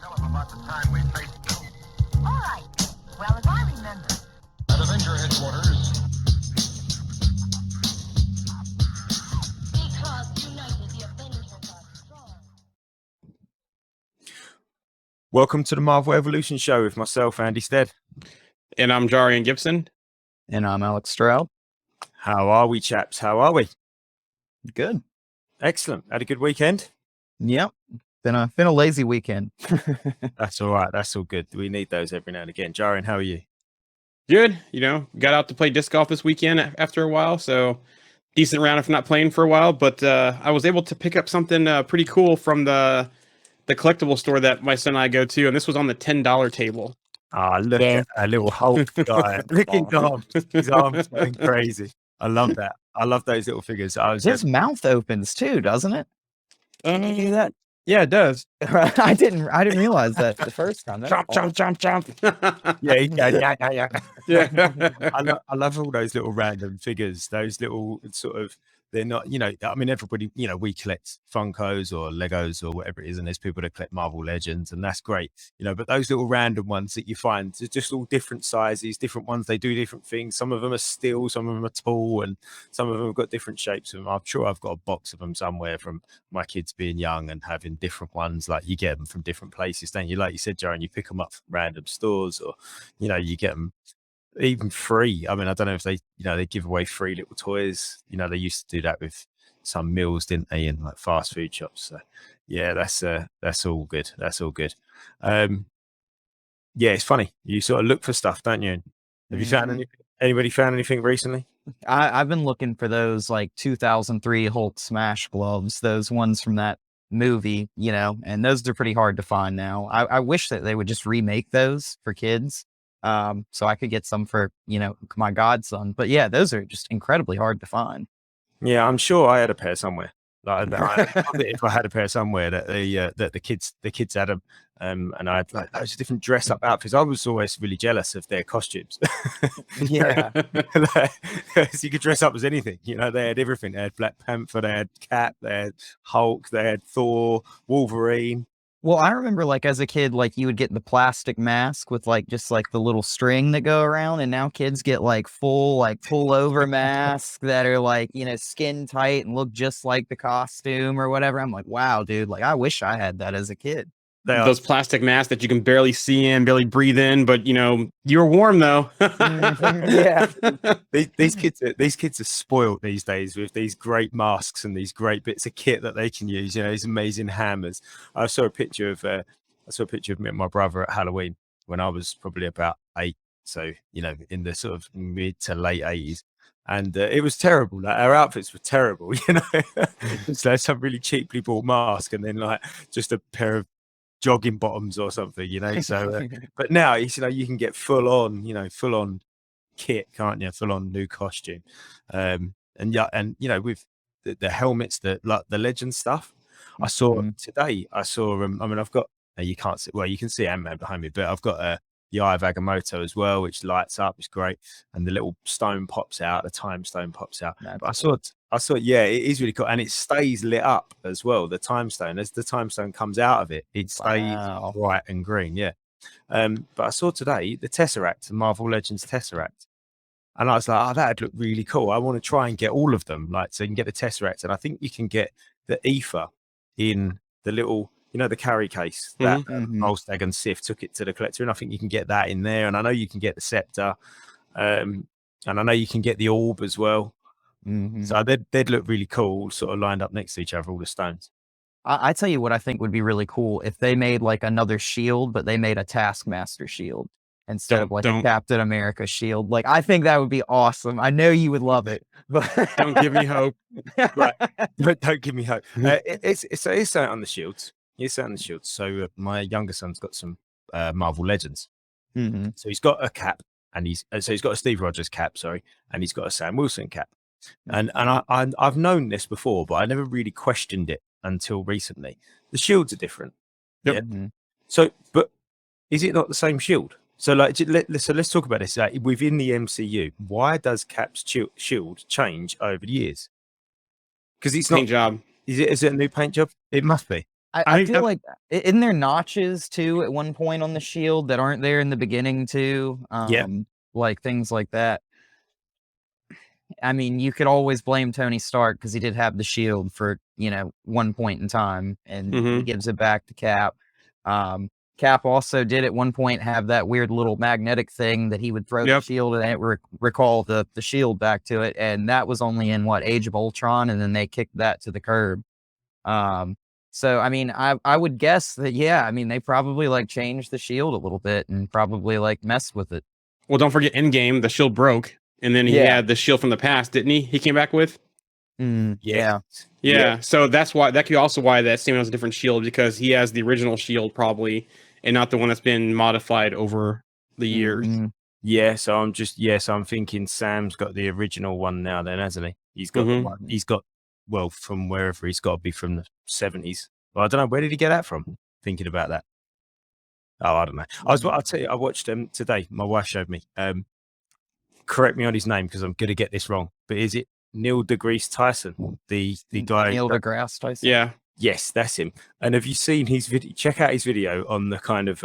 Tell him about the time we faced them. All right. Well, as I remember. At Avenger headquarters. Because united, the Avengers are strong. Welcome to the Marvel Evolution Show with myself, Andy Stead. And I'm Jarian Gibson. And I'm Alex Stroud. How are we, chaps? How are we? Good. Excellent. Had a good weekend? Yep. Been a lazy weekend. That's all right. That's all good. We need those every now and again. Jarian, how are you? Good. Got out to play disc golf this weekend after a while. So decent round if not playing for a while. But I was able to pick up something pretty cool from the collectible store that my son and I go to. And this was on the $10 table. Ah, look at a little Hulk guy. Look at him. His arms going crazy. I love that. I love those little figures. His mouth opens too, doesn't it? Can you do that? Yeah, it does. I didn't realize that the first time. Chomp, chomp, chomp, chomp. Yeah. I love all those little random figures. Those little sort of, they're not, I mean, everybody, we collect Funkos or Legos or whatever it is, and there's people that collect Marvel Legends, and that's great, but those little random ones that you find, they're just all different sizes, different ones, they do different things. Some of them are steel, some of them are tall, and some of them have got different shapes. And I'm sure I've got a box of them somewhere from my kids being young and having different ones. Like, you get them from different places, don't you? Like you said, Joe, and you pick them up from random stores, or, you get them even free. I mean, I don't know if they, they give away free little toys. They used to do that with some meals, didn't they, in like fast food shops. So yeah, that's all good. That's all good. Yeah, it's funny. You sort of look for stuff, don't you? Have you found anything? Anybody found anything recently? I've been looking for those like 2003 Hulk smash gloves, those ones from that movie, and those are pretty hard to find now. I wish that they would just remake those for kids. So I could get some for, my godson. But yeah, those are just incredibly hard to find. Yeah, I'm sure I had a pair somewhere. Like, if I had a pair somewhere that the kids had them, and I had like those different dress up outfits. I was always really jealous of their costumes. Yeah, so you could dress up as anything. They had everything. They had Black Panther, they had Cap, they had Hulk, they had Thor, Wolverine. Well, I remember like as a kid, like you would get the plastic mask with like just like the little string that go around, and now kids get like full like pullover masks that are like, skin tight and look just like the costume or whatever. I'm like, wow, dude, like I wish I had that as a kid. Those plastic masks that you can barely see in, barely breathe in, but you're warm though. Yeah. These kids are spoiled these days with these great masks and these great bits of kit that they can use. These amazing hammers. I saw a picture of me and my brother at Halloween when I was probably about 8. So in the sort of mid to late 80s. And it was terrible. Like, our outfits were terrible. It's like some really cheaply bought mask, and then like just a pair of jogging bottoms or something, so but now you can get full on kit, can't you? Full on new costume, and with the helmets, the legend stuff. I saw today. I mean, I've got, you can't see, well, you can see Ant-Man behind me, but I've got the Eye of Agamotto as well, which lights up. It's great, and the little stone pops out. The time stone pops out. But I saw, yeah, it is really cool, and it stays lit up as well. The time stone, as the time stone comes out of it, it stays bright and green. Yeah, but I saw today the Tesseract, the Marvel Legends Tesseract, and I was like, oh, that'd look really cool. I want to try and get all of them, like, so you can get the Tesseract, and I think you can get the Ether in the little, the carry case that Molstag and Sif took it to the collector, and I think you can get that in there. And I know you can get the Scepter, and I know you can get the Orb as well. So they'd look really cool, sort of lined up next to each other, all the stones. I tell you what I think would be really cool if they made like another shield, but they made a Taskmaster shield instead of like a Captain America shield. Like, I think that would be awesome. I know you would love it, but don't give me hope. Right. But don't give me hope. It's something on the shields. He's on the shields. So my younger son's got some Marvel Legends. So he's got a cap, and he's got a Steve Rogers cap, and he's got a Sam Wilson cap. And I've known this before, but I never really questioned it until recently. The shields are different. Yep. Yeah? So, but is it not the same shield? So let's talk about this. Within the MCU, why does Cap's shield change over the years? Because it's paint job. Is it a new paint job? It must be. I feel like in there notches too at one point on the shield that aren't there in the beginning too. Yeah. Like things like that. I mean, you could always blame Tony Stark because he did have the shield for, one point in time, and he gives it back to Cap. Cap also did at one point have that weird little magnetic thing that he would throw the shield and it recall the shield back to it. And that was only in Age of Ultron, and then they kicked that to the curb. So, I mean, I would guess that, they probably changed the shield a little bit and probably messed with it. Well, don't forget Endgame, the shield broke. And then he had the shield from the past, didn't he? He came back with? Yeah. So that could be also why that Sam has a different shield, because he has the original shield probably, and not the one that's been modified over the years. Yeah, so I'm thinking Sam's got the original one now then, hasn't he? He's got the one. He's got, well, from wherever he's got to be from the 70s. Well, I don't know, where did he get that from? Thinking about that. Oh, I don't know. I'll tell you, I watched today, my wife showed me. Correct me on his name because I'm going to get this wrong. But is it Neil deGrasse Tyson, the guy? Neil deGrasse Tyson. Yeah. Yes, that's him. And have you seen his video? Check out his video on the kind of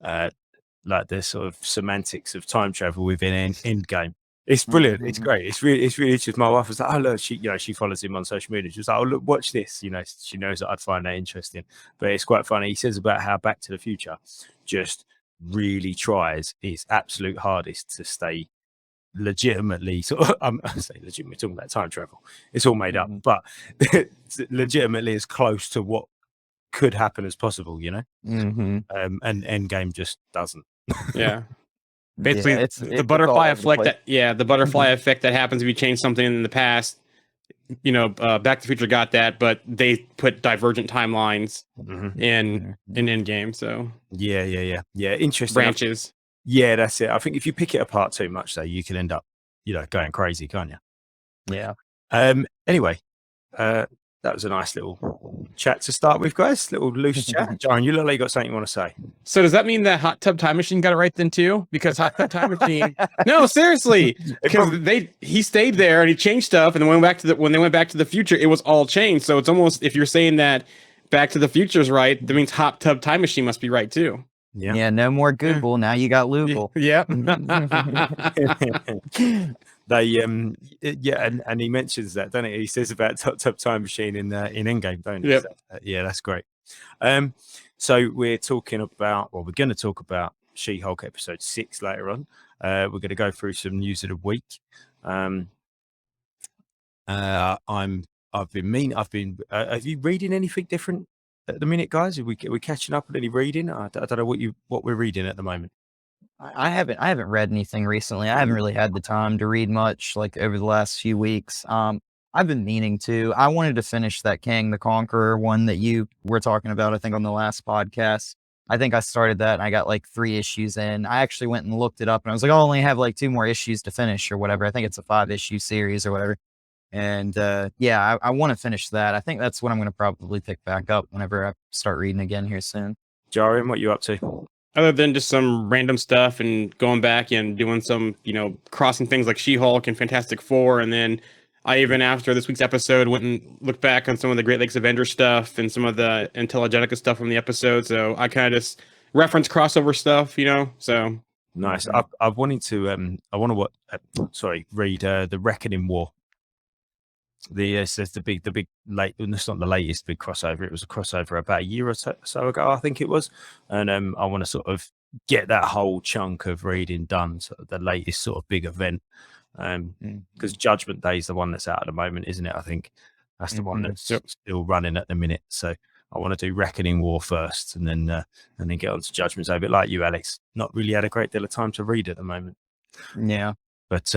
like the sort of semantics of time travel within Endgame. It's brilliant. It's great. It's really interesting. My wife was like, "Oh look, she follows him on social media. She was like, oh look, watch this." She knows that I'd find that interesting. But it's quite funny. He says about how Back to the Future just really tries its absolute hardest to stay legitimately I say legitimately talking about time travel. It's all made up, but it's legitimately as close to what could happen as possible, and Endgame just doesn't. Yeah. Basically, it's the butterfly effect the butterfly effect that happens if you change something in the past. Back to the Future got that, but they put divergent timelines in Endgame. So yeah, interesting branches. Yeah, that's it. I think if you pick it apart too much, though, you can end up, going crazy, can't you? Yeah. Anyway, that was a nice little chat to start with, guys. Little loose chat. John, you look like you got something you want to say. So does that mean that Hot Tub Time Machine got it right then too? Because Hot Tub Time Machine, no, seriously, because he stayed there and he changed stuff, and then when they went back to the future, it was all changed. So it's almost, if you're saying that Back to the Future is right, that means Hot Tub Time Machine must be right too. Yeah. No more Google. Now you got Loogle. Yeah. They and he mentions that, doesn't he? He says about Hot Tub Time Machine in Endgame, don't he? Yep. So, yeah, that's great. So we're going to talk about She-Hulk episode 6 later on. We're going to go through some news of the week. Have you reading anything different at the minute, guys? Are we catching up on any reading? I don't know what we're reading at the moment. I haven't read anything recently. I haven't really had the time to read much over the last few weeks. I've been meaning to. I wanted to finish that Kang the Conqueror one that you were talking about, I think, on the last podcast. I think I started that and I got 3 issues in. I actually went and looked it up and I was like, I'll only have 2 more issues to finish or whatever. I think it's a 5-issue series or whatever. And I want to finish that. I think that's what I'm going to probably pick back up whenever I start reading again here soon. Jarian, what are you up to? Other than just some random stuff and going back and doing some, crossing things like She-Hulk and Fantastic Four. And then I even, after this week's episode, went and looked back on some of the Great Lakes Avengers stuff and some of the Intelligentsia stuff from the episode. So I kind of just reference crossover stuff, so. Nice. I want to read The Reckoning War. It's the big late. It's not the latest big crossover. It was a crossover about a year or so ago, I think it was. And I want to sort of get that whole chunk of reading done. So the latest sort of big event, because Judgment Day is the one that's out at the moment, isn't it? I think that's the one that's still running at the minute. So I want to do Reckoning War first, and then get on to Judgment Day. A bit like you, Alex. Not really had a great deal of time to read at the moment. Yeah, but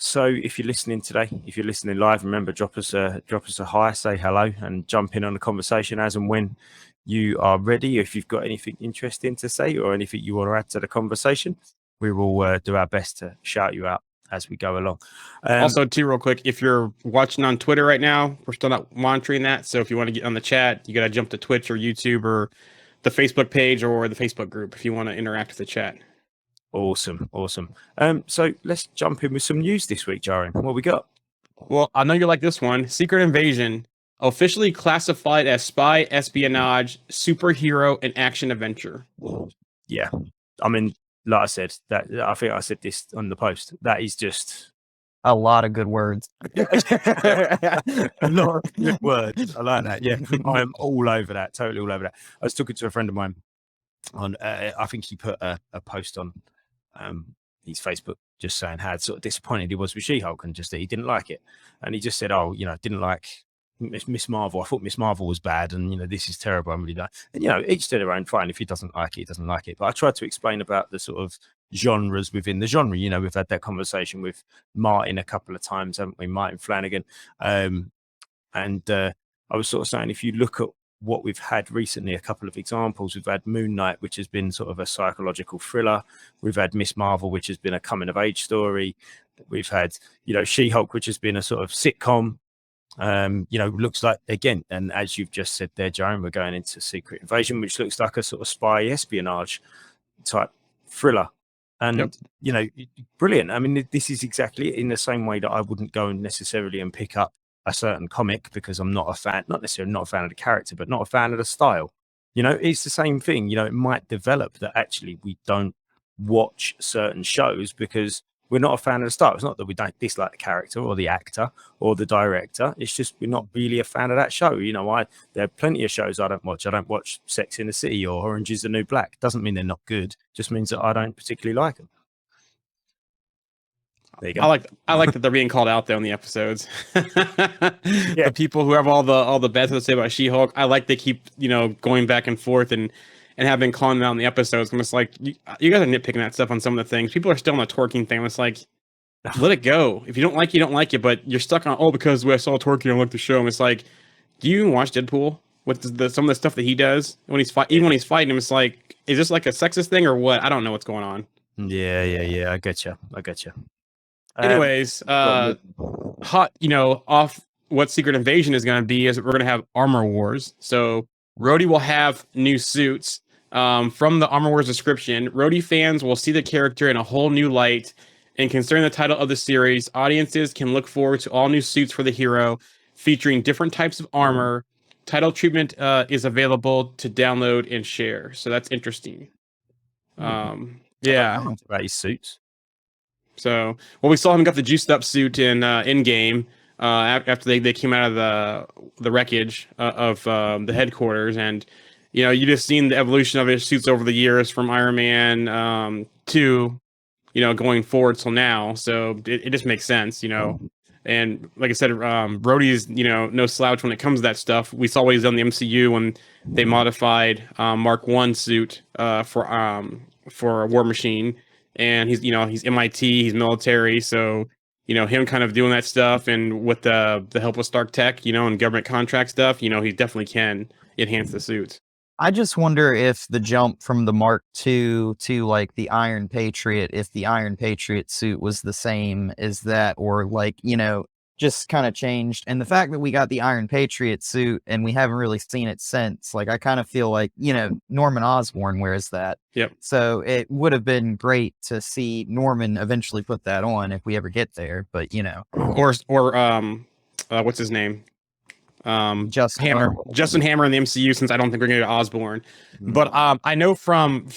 So if you're listening today, if you're listening live, remember, drop us a hi, say hello, and jump in on the conversation as and when you are ready. If you've got anything interesting to say or anything you want to add to the conversation, we will do our best to shout you out as we go along. Also, too, real quick, if you're watching on Twitter right now, we're still not monitoring that. So if you want to get on the chat, you got to jump to Twitch or YouTube or the Facebook page or the Facebook group if you want to interact with the chat. Awesome. So let's jump in with some news this week, Jaren. What we got? Well, I know you like this one. Secret Invasion officially classified as spy, espionage, superhero, and action adventure. Yeah, I mean, like I said, that I think I said this on the post. That is just A lot of good words. a lot of good words. I like that. Yeah, I am all over that. Totally all over that. I was talking to a friend of mine on. I think he put a post on his Facebook just saying how sort of disappointed he was with She-Hulk and just that he didn't like it. And he just said, "Oh, didn't like Miss Marvel. I thought Miss Marvel was bad, and this is terrible. I'm really not." And each to their own. Fine. If he doesn't like it, he doesn't like it. But I tried to explain about the sort of genres within the genre. We've had that conversation with Martin a couple of times, haven't we? Martin Flanagan. And I was sort of saying, if you look at what we've had recently, a couple of examples, we've had Moon Knight, which has been sort of a psychological thriller. We've had Miss Marvel, which has been a coming of age story. We've had, She-Hulk, which has been a sort of sitcom. Looks like, again, and as you've just said there, Joan, we're going into Secret Invasion, which looks like a sort of spy espionage type thriller. And, brilliant. I mean, this is exactly in the same way that I wouldn't go necessarily and pick up a certain comic because I'm not a fan, not necessarily not a fan of the character, but not a fan of the style. It's the same thing. It might develop that actually we don't watch certain shows because we're not a fan of the style. It's not that we don't dislike the character or the actor or the director. It's just we're not really a fan of that show. There are plenty of shows I don't watch. I don't watch Sex in the City or Orange is the New Black. Doesn't mean they're not good. Just means that I don't particularly like them. There you go. I like that they're being called out though in the episodes. The people who have all the bad stuff to say about She-Hulk, I like they keep going back and forth and have been calling them out in the episodes. I'm just like, you guys are nitpicking that stuff on some of the things. People are still on the twerking thing. It's like, let it go. If you don't like it, you don't like it. But you're stuck on because I saw twerking, I like the show. And it's like, do you even watch Deadpool with some of the stuff that he does when he's even when he's fighting him? It's like, is this like a sexist thing or what? I don't know what's going on. Yeah. I get you. Anyways, hot, off what Secret Invasion is going to be is we're going to have Armor Wars. So Rhodey will have new suits. From the Armor Wars description, Rhodey fans will see the character in a whole new light. And considering the title of the series, audiences can look forward to all new suits for the hero, featuring different types of armor. Title treatment is available to download and share. So that's interesting. Yeah. About his suits. So, we saw him got the juiced up suit in game after they came out of the wreckage of the headquarters, and you just seen the evolution of his suits over the years from Iron Man to going forward till now. So it just makes sense, And like I said, Rhodey is no slouch when it comes to that stuff. We saw what he's done in the MCU when they modified Mark I suit for War Machine. And he's MIT, he's military, so him kind of doing that stuff, and with the help of Stark Tech, and government contract stuff, he definitely can enhance the suits. I just wonder if the jump from the Mark II to like the Iron Patriot, if the Iron Patriot suit was the same as that, or just kind of changed. And the fact that we got the Iron Patriot suit and we haven't really seen it since, like, I kind of feel like, Norman Osborn wears that. Yep. So it would have been great to see Norman eventually put that on if we ever get there, but or what's his name? Justin Hammer in the MCU, since I don't think we're going to get Osborn. But I know from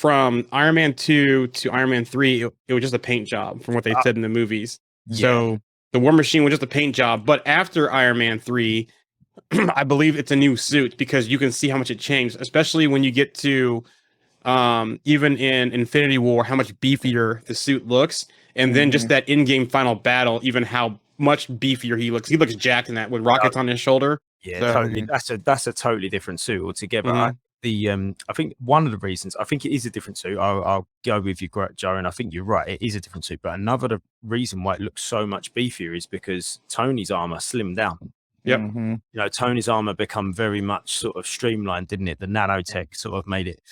Iron Man 2 to Iron Man 3, it was just a paint job from what they said in the movies. Yeah. So the War Machine was just a paint job. But after Iron Man 3, I believe it's a new suit because you can see how much it changed, especially when you get to even in Infinity War, how much beefier the suit looks. And then just that in-game final battle, even how much beefier he looks. He looks jacked in that with rockets on his shoulder. Yeah, So- totally. That's a totally different suit altogether. I think one of the reasons, I think it is a different suit. I'll go with you, Joe, and I think you're right. It is a different suit. But another reason why it looks so much beefier is because Tony's armor slimmed down. Yep. Tony's armor become very much sort of streamlined, didn't it? The nanotech sort of made it,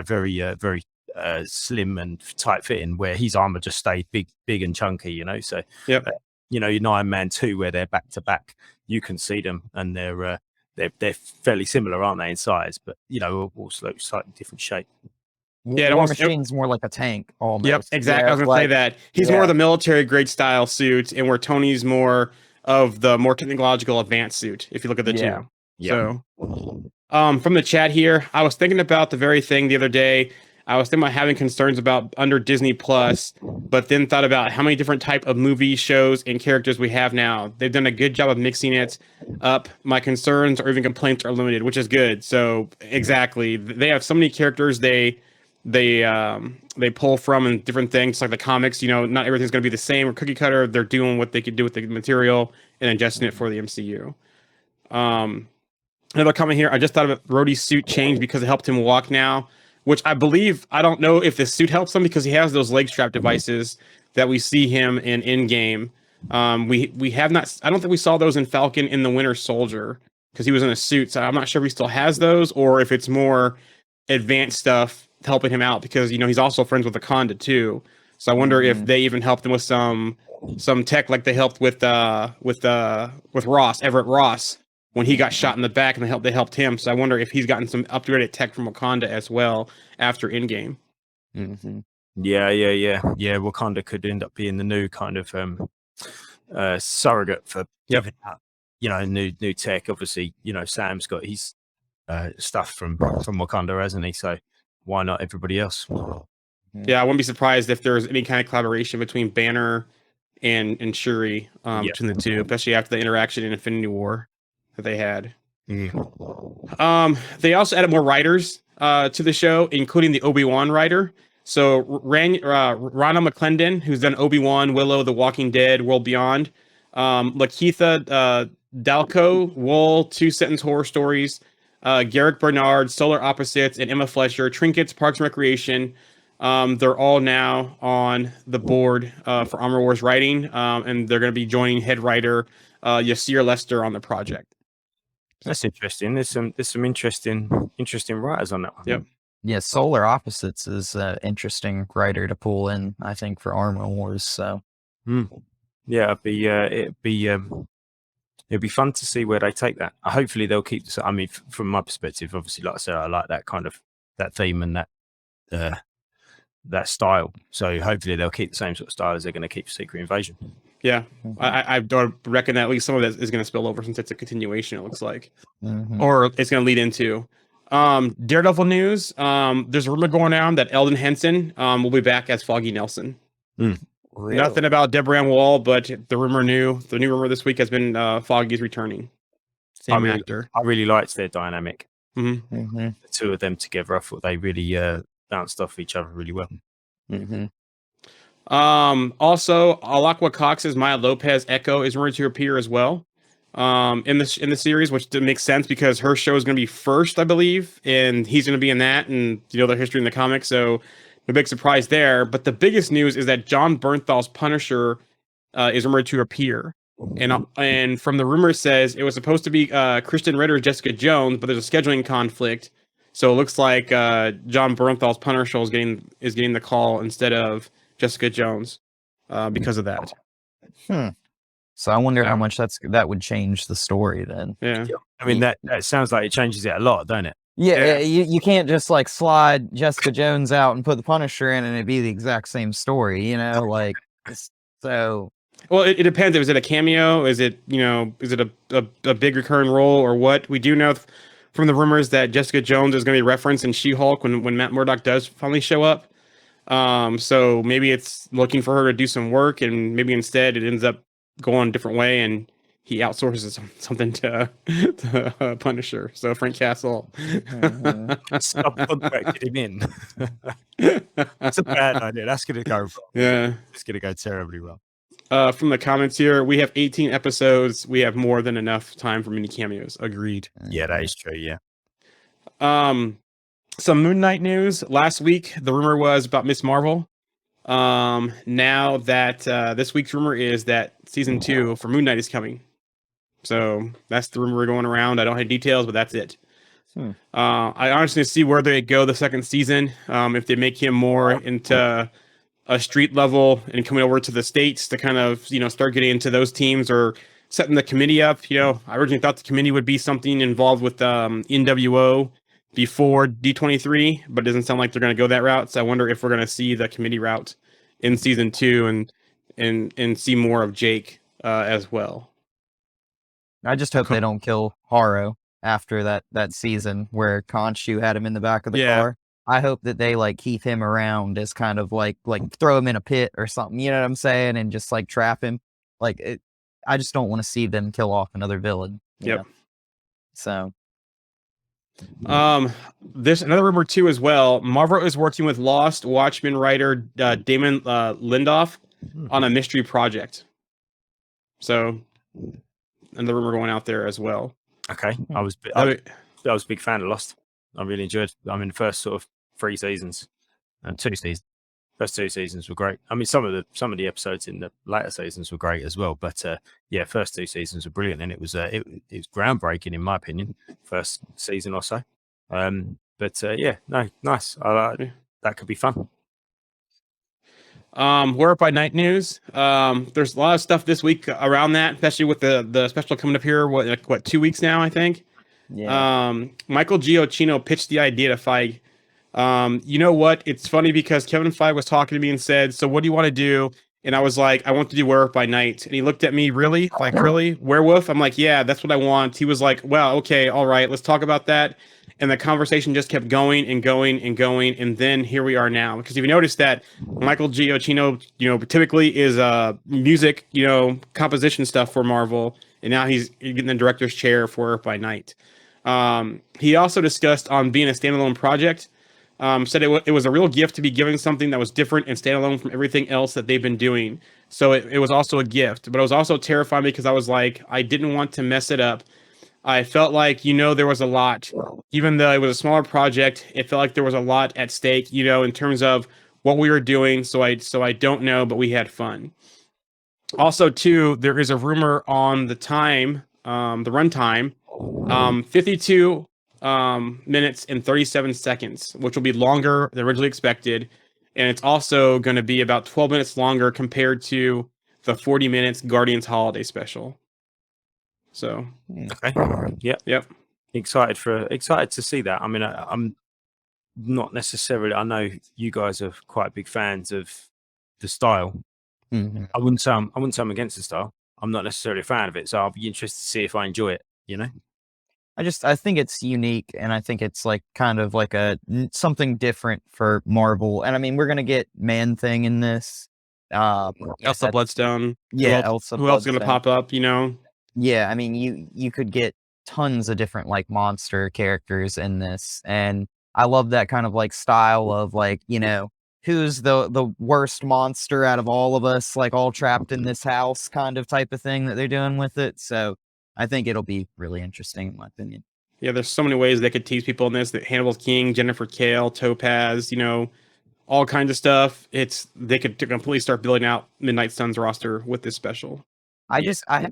very slim and tight fitting, where his armor just stayed big and chunky. So Yep. In Iron Man 2, where they're back to back, you can see them, and they're fairly similar, aren't they, in size? But also slightly different shape. Yeah, War Machine's more like a tank. Almost. Yep, exactly. Yeah, I was going to say that. He's more of the military grade style suit, and where Tony's more of the more technological advanced suit, if you look at the two. Yeah. So, from the chat here, I was thinking about the very thing the other day. I was thinking about having concerns about under Disney Plus, but then thought about how many different type of movies, shows, and characters we have now. They've done a good job of mixing it up. My concerns or even complaints are limited, which is good. So exactly, they have so many characters they pull from and different things like the comics. Not everything's going to be the same or cookie cutter. They're doing what they could do with the material and adjusting it for the MCU. Another comment here. I just thought about Rhodey's suit change because it helped him walk now, which I believe, I don't know if the suit helps him because he has those leg strap devices that we see him in Endgame. We have not, I don't think we saw those in Falcon in the Winter Soldier because he was in a suit. So I'm not sure if he still has those or if it's more advanced stuff helping him out because, he's also friends with Wakanda too. So I wonder if they even helped him with some tech like they helped with Ross, Everett Ross, when he got shot in the back, and they helped him. So I wonder if he's gotten some upgraded tech from Wakanda as well after Endgame. Mm-hmm. Yeah. Wakanda could end up being the new kind of surrogate for giving out, new tech. Obviously, Sam's got his stuff from Wakanda, hasn't he? So why not everybody else? Yeah, I wouldn't be surprised if there's any kind of collaboration between Banner and Shuri between the two, especially after the interaction in Infinity War that they had. They also added more writers to the show, including the Obi-Wan writer. So Rana McClendon, who's done Obi-Wan, Willow, The Walking Dead, World Beyond. Lakeitha Dalco, Wool, Two Sentence Horror Stories. Garrick Bernard, Solar Opposites, and Emma Fletcher, Trinkets, Parks and Recreation. They're all now on the board for Armor Wars writing, and they're going to be joining head writer Yasir Lester on the project. That's interesting. There's some interesting writers on that one. Yep. Yeah, Solar Opposites is an interesting writer to pull in, I think, for Armor Wars. So, yeah, it'd be fun to see where they take that. Hopefully, they'll keep this. I mean, from my perspective, obviously, like I said, I like that kind of that theme and that style. So hopefully, they'll keep the same sort of style as they're going to keep Secret Invasion. Yeah, I don't reckon that at least some of that is going to spill over since it's a continuation. It looks like, or it's going to lead into Daredevil news. There's a rumor going on that Eldon Henson will be back as Foggy Nelson. really? Nothing about Deborah Ann Wall, but the new rumor this week has been Foggy's returning. Same actor. I really liked their dynamic. Mm-hmm. The two of them together, I thought they really bounced off each other really well. Mm-hmm. Also, Alakwa Cox's Maya Lopez Echo is rumored to appear as well in the series, which makes sense because her show is going to be first, I believe, and he's going to be in that, and their history in the comics. So no big surprise there. But the biggest news is that John Bernthal's Punisher is rumored to appear, and from the rumor says it was supposed to be Kristen Ritter's Jessica Jones, but there's a scheduling conflict, so it looks like John Bernthal's Punisher is getting the call instead of Jessica Jones because of that. So I wonder how much that would change the story then. Yeah. I mean, that sounds like it changes it a lot, don't it? Yeah, you can't just like slide Jessica Jones out and put the Punisher in and it'd be the exact same story, so. Well, it depends. Is it a cameo? Is it a big recurring role or what? We do know from the rumors that Jessica Jones is going to be referenced in She-Hulk when Matt Murdock does finally show up. So maybe it's looking for her to do some work, and maybe instead it ends up going a different way, and he outsources something to Punisher. So Frank Castle. Subcontracted him in. That's a bad idea. That's going to go wrong. Yeah. It's going to go terribly wrong. From the comments here, we have 18 episodes. We have more than enough time for mini cameos. Agreed. Yeah, that is true. Yeah. Some Moon Knight news. Last week, the rumor was about Miss Marvel. Now that this week's rumor is that season 2 for Moon Knight is coming. So that's the rumor going around. I don't have details, but that's it. I honestly see where they go the second season. If they make him more into a street level and coming over to the States to kind of, start getting into those teams or setting the committee up. I originally thought the committee would be something involved with NWO before D23, but it doesn't sound like they're going to go that route. So I wonder if we're going to see the committee route in season 2 and see more of Jake as well. I just hope they don't kill Haro. after that season where Khonshu had him in the back of the Yeah. car. I hope that they like keep him around as kind of like throw him in a pit or something. You know what I'm saying? And just like trap him. I just don't want to see them kill off another villain. you Yep. know? So There's another rumor too as well. Marvel is working with Lost Watchmen writer Damon Lindelof on a mystery project. So another rumor going out there as well. Okay, I was a big fan of Lost. I really enjoyed. I mean, the first sort of 3 seasons and 2 seasons. First 2 seasons were great. I mean, some of the episodes in the later seasons were great as well. But yeah, first 2 seasons were brilliant, and it was groundbreaking in my opinion. First season or so. Yeah, no, nice. That could be fun. Werewolf by Night news. There's a lot of stuff this week around that, especially with the special coming up here. What 2 weeks now, I think. yeah. Michael Giacchino pitched the idea to Feige. You know what? It's funny because Kevin Feige was talking to me and said, "So what do you want to do?" And I was like, "I want to do Werewolf by Night." And he looked at me, really? Like, really? Werewolf? I'm like, "Yeah, that's what I want." He was like, "Well, okay, all right, let's talk about that." And the conversation just kept going and going and going, and then here we are now. Because if you notice that Michael Giacchino, typically is music, composition stuff for Marvel, and now he's getting the director's chair for Werewolf by Night. He also discussed on being a standalone project. Said it was a real gift to be giving something that was different and standalone from everything else that they've been doing. So it was also a gift, but it was also terrifying because I was like, I didn't want to mess it up. I felt like, there was a lot, even though it was a smaller project, it felt like there was a lot at stake, in terms of what we were doing. So I don't know, but we had fun. Also, too, there is a rumor on the time, the runtime, 52 minutes and 37 seconds, which will be longer than originally expected. And it's also going to be about 12 minutes longer compared to the 40 minutes Guardians Holiday Special. So, Okay. Yep. Excited to see that. I mean, I'm not necessarily. I know you guys are quite big fans of the style. Mm-hmm. I wouldn't say I'm against the style. I'm not necessarily a fan of it, so I'll be interested to see if I enjoy it. I think it's unique, and I think it's like kind of like something different for Marvel. And I mean, we're gonna get Man-Thing in this. Elsa Bloodstone. Yeah, who else is gonna pop up? Yeah, I mean, you could get tons of different like monster characters in this, and I love that kind of like style of like, who's the worst monster out of all of us, like all trapped in this house kind of type of thing that they're doing with it. So I think it'll be really interesting in my opinion. Yeah, there's so many ways they could tease people in this. That Hannibal King, Jennifer Kale, Topaz, all kinds of stuff. They could completely start building out Midnight Suns roster with this special. I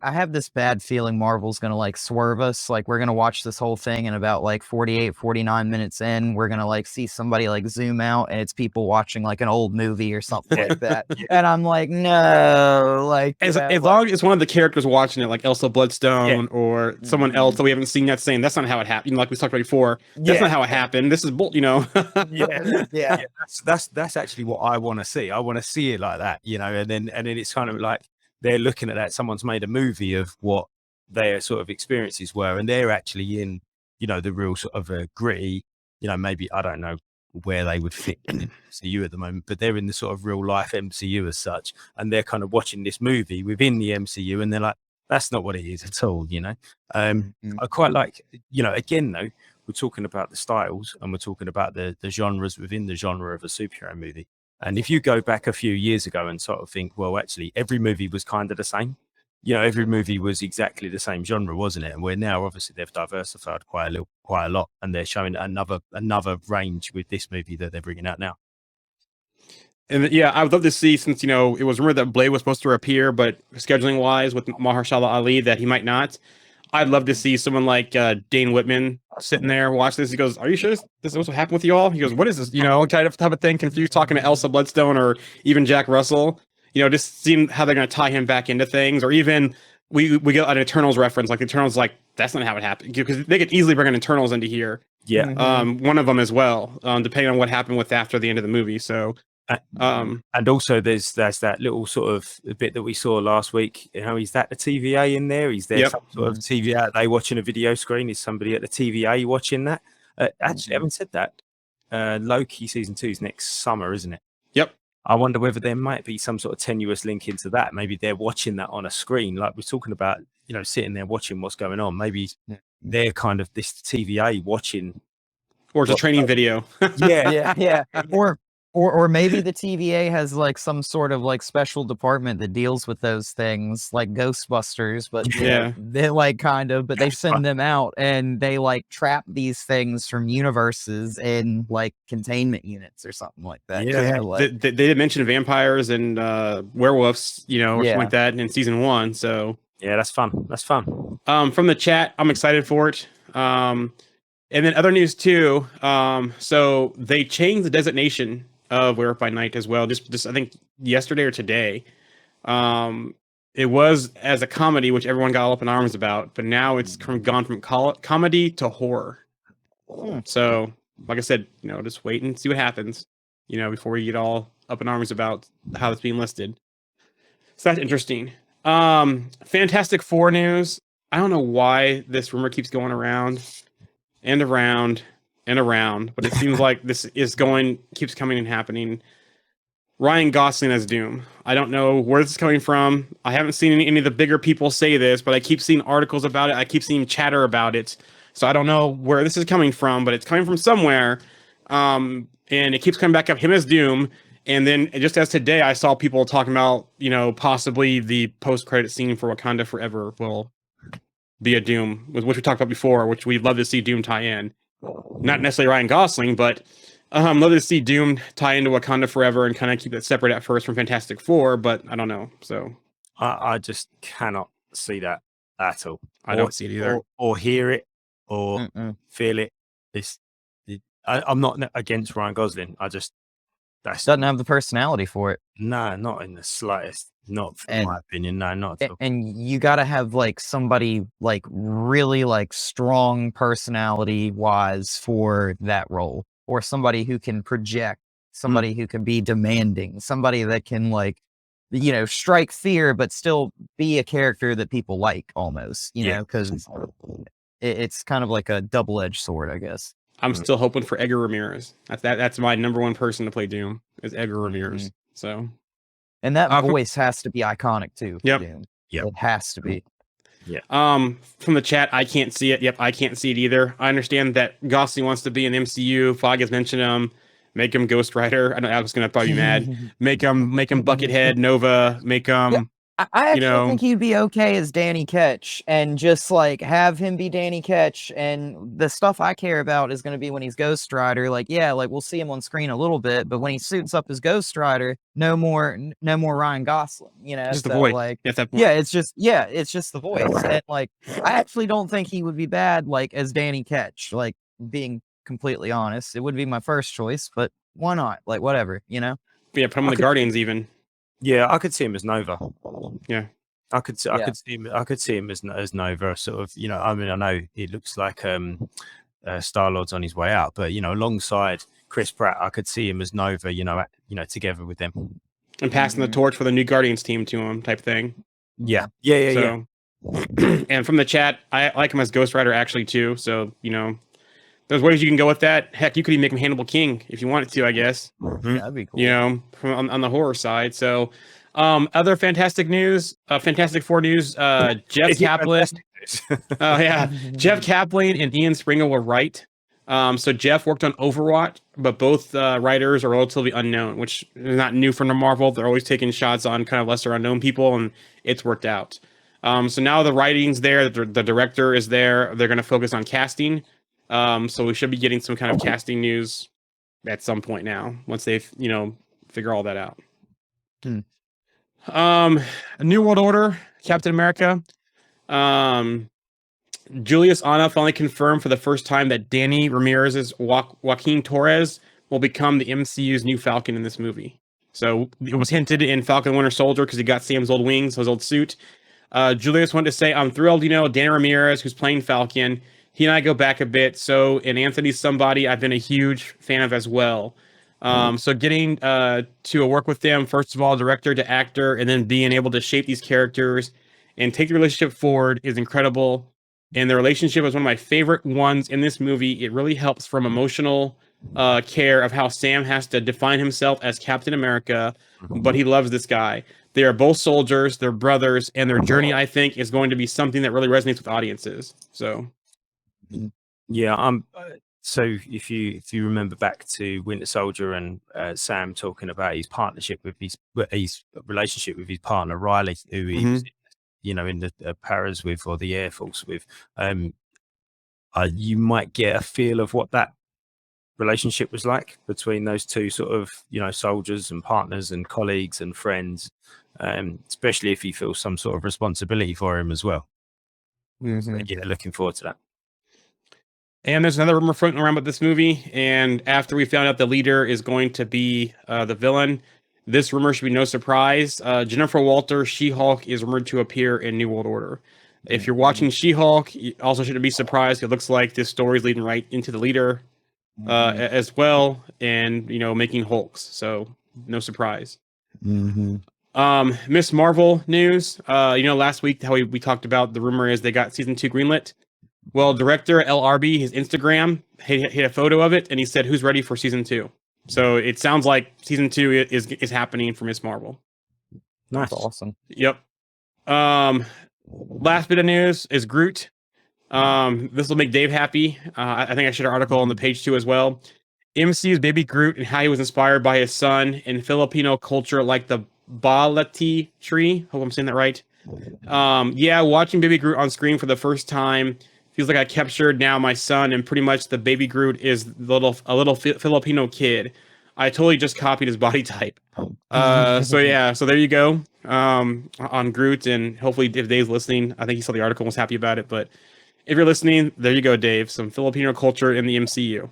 have this bad feeling Marvel's going to like swerve us. Like we're going to watch this whole thing and about like 48, 49 minutes in, we're going to like see somebody like zoom out and it's people watching like an old movie or something like that. And I'm like, no, like as long as one of the characters watching it, like Elsa Bloodstone or someone else that we haven't seen yet saying that's not how it happened. Like we talked about before, that's not how it happened. This is yeah. That's actually what I want to see. I want to see it like that, and then it's kind of like they're looking at that. Someone's made a movie of what their sort of experiences were, and they're actually in, the real sort of gritty, maybe I don't know where they would fit in the MCU at the moment, but they're in the sort of real life MCU as such, and they're kind of watching this movie within the MCU, and they're like, that's not what it is at all, I quite like, again though, we're talking about the styles and we're talking about the genres within the genre of a superhero movie. And if you go back a few years ago and sort of think, well, actually, every movie was kind of the same. Every movie was exactly the same genre, wasn't it? And we're now, obviously, they've diversified quite a lot, and they're showing another range with this movie that they're bringing out now. And yeah, I would love to see, since it was rumored that Blade was supposed to appear, but scheduling wise with Mahershala Ali that he might not. I'd love to see someone like Dane Whitman sitting there watch this. He goes, "Are you sure this is what happened with you all?" He goes, "What is this?" Kind of thing. Confused, talking to Elsa Bloodstone or even Jack Russell. Just seeing how they're going to tie him back into things, or even we get an Eternals reference. Like Eternals, like that's not how it happened, because they could easily bring an Eternals into here. Yeah, one of them as well, depending on what happened with after the end of the movie. So And also, there's that little sort of bit that we saw last week. You know, is that the TVA in there? Is there Yep. some sort of TVA? Are they watching a video screen? Is somebody at the TVA watching that? Actually, having said that, Loki season 2 is next summer, isn't it? Yep. I wonder whether there might be some sort of tenuous link into that. Maybe they're watching that on a screen, like we're talking about. You know, sitting there watching what's going on. Maybe they're kind of this TVA watching, Or it's a training video. Yeah. Or maybe the TVA has like some sort of like special department that deals with those things, like Ghostbusters, but Yeah. they like kind of, but they send them out and they like trap these things from universes in like containment units or something like that. Yeah. Like, They did mention vampires and werewolves, you know, or something Yeah. like that in season 1. So yeah, that's fun. That's fun. from the chat, I'm excited for it. And then other news too. So they changed the designation of Werewolf by Night as well. Just I think yesterday or today. It was as a comedy, which everyone got all up in arms about, but now it's gone from comedy to horror. So, like I said, you know, just wait and see what happens, you know, before we get all up in arms about how it's being listed. So that's interesting. Fantastic Four news. I don't know why this rumor keeps going around and around and around, but it seems like this keeps coming and happening. Ryan Gosling as Doom. I don't know where this is coming from. I haven't seen any of the bigger people say this, but I keep seeing articles about it. I keep seeing chatter about it. So I don't know where this is coming from, but it's coming from somewhere. And it keeps coming back up, him as Doom. And then just as today, I saw people talking about, you know, possibly the post-credit scene for Wakanda Forever will be a Doom, which we talked about before, which we'd love to see Doom tie in. Not necessarily Ryan Gosling, but love to see Doom tie into Wakanda Forever and kind of keep it separate at first from Fantastic Four, but I don't know. So I just cannot see that at all. I don't see it either. Or hear it, or feel it. I'm not against Ryan Gosling. doesn't have the personality for it. No, not in the slightest. Not from my opinion. No, not at all. And you got to have like somebody like really like strong personality wise for that role, or somebody who can project, somebody who can be demanding, somebody that can like, you know, strike fear, but still be a character that people like almost, you know, because it's kind of like a double-edged sword, I guess. I'm still hoping for Edgar Ramirez. That's my number one person to play Doom is Edgar Ramirez. So, and that voice has to be iconic too. Yep. Doom. Yep. It has to be. Yeah. From the chat, I can't see it. Yep, I can't see it either. I understand that Gosling wants to be in MCU. Fogg has mentioned him. Make him Ghost Rider. I know Alex is gonna probably be mad. Make him Buckethead, Nova. Make him. I actually think he'd be okay as Danny Ketch, and just like have him be Danny Ketch, and the stuff I care about is going to be when he's Ghost Rider. Like, yeah, like we'll see him on screen a little bit, but when he suits up as Ghost Rider, no more Ryan Gosling. You know, Just the voice. Like, At that point. it's just the voice, and like I actually don't think he would be bad like as Danny Ketch. Like, being completely honest, it would be my first choice, but why not? Like, whatever, you know. Yeah, put him on the Guardians even. Yeah, I could see him as Nova. Yeah, I could see him as Nova. Sort of, you know. I mean, I know it looks like Star-Lord's on his way out, but you know, alongside Chris Pratt, I could see him as Nova. You know, together with them and passing the torch for the new Guardians team to him, type thing. Yeah. And from the chat, I like him as Ghost Rider actually too. So you know, there's ways you can go with that. Heck, you could even make him Hannibal King if you wanted to, I guess. Yeah, that'd be cool. You know, on the horror side. So, other fantastic news, Fantastic Four news. Jeff Kaplan. Jeff Kaplan and Ian Springer were right. So Jeff worked on Overwatch, but both writers are relatively unknown, which is not new for Marvel. They're always taking shots on kind of lesser unknown people, and it's worked out. So now the writing's there, the director is there. They're going to focus on casting. So we should be getting some kind of casting news at some point now, once they've, you know, figure all that out. A New World Order, Captain America. Julius Anna finally confirmed for the first time that Danny Ramirez's Joaquin Torres will become the MCU's new Falcon in this movie. So it was hinted in Falcon and Winter Soldier because he got Sam's old wings, his old suit. Julius wanted to say, I'm thrilled, you know, Danny Ramirez, who's playing Falcon, he and I go back a bit. So, and Anthony's somebody I've been a huge fan of as well. So getting to work with them, first of all, director to actor, and then being able to shape these characters and take the relationship forward is incredible. And the relationship is one of my favorite ones in this movie. It really helps from emotional care of how Sam has to define himself as Captain America, but he loves this guy. They are both soldiers, they're brothers, and their journey, I think, is going to be something that really resonates with audiences. So, Yeah, so if you remember back to Winter Soldier and Sam talking about his partnership with his relationship with his partner Riley, who he was, in the paras with or the Air Force with, you might get a feel of what that relationship was like between those two sort of soldiers and partners and colleagues and friends, especially if you feel some sort of responsibility for him as well. So, yeah, looking forward to that. And there's another rumor floating around about this movie. And after we found out the leader is going to be the villain, this rumor should be no surprise. Jennifer Walter, She-Hulk, is rumored to appear in New World Order. If you're watching She-Hulk, you also shouldn't be surprised. It looks like this story is leading right into the leader as well, and making Hulks. So no surprise. Miss Marvel news. Last week how we talked about the rumor is they got season 2 greenlit. Well, director LRB, his Instagram, hit a photo of it, and he said, "Who's ready for season 2?" So it sounds like season 2 is happening for Miss Marvel. Nice, That's awesome. Yep. Last bit of news is Groot. This will make Dave happy. I think I shared an article on the page too as well. MCU's Baby Groot and how he was inspired by his son in Filipino culture, like the balati tree. Hope I'm saying that right. Watching Baby Groot on screen for the first time feels like I captured now my son, and pretty much the Baby Groot is a little Filipino kid. I totally just copied his body type. So there you go. On Groot, and hopefully if Dave's listening, I think he saw the article and was happy about it. But if you're listening, there you go, Dave. Some Filipino culture in the MCU.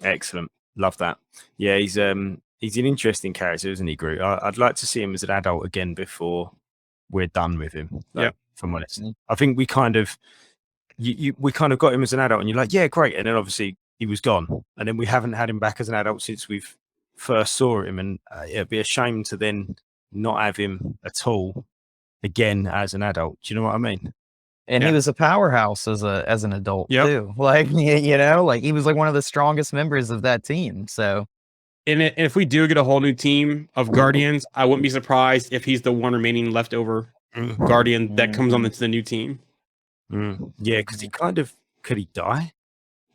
Excellent, love that. Yeah, he's an interesting character, isn't he, Groot? I'd like to see him as an adult again before we're done with him. Yeah, if I'm honest, I think we kind of we kind of got him as an adult, and you're like, yeah, great, and then obviously he was gone, and then we haven't had him back as an adult since we've first saw him, and it'd be a shame to then not have him at all again as an adult. Do you know what I mean? And he was a powerhouse as an adult too. Like like he was like one of the strongest members of that team. So, and if we do get a whole new team of Guardians, I wouldn't be surprised if he's the one remaining leftover Guardian that comes on to the new team. Yeah, because he kind of could he die?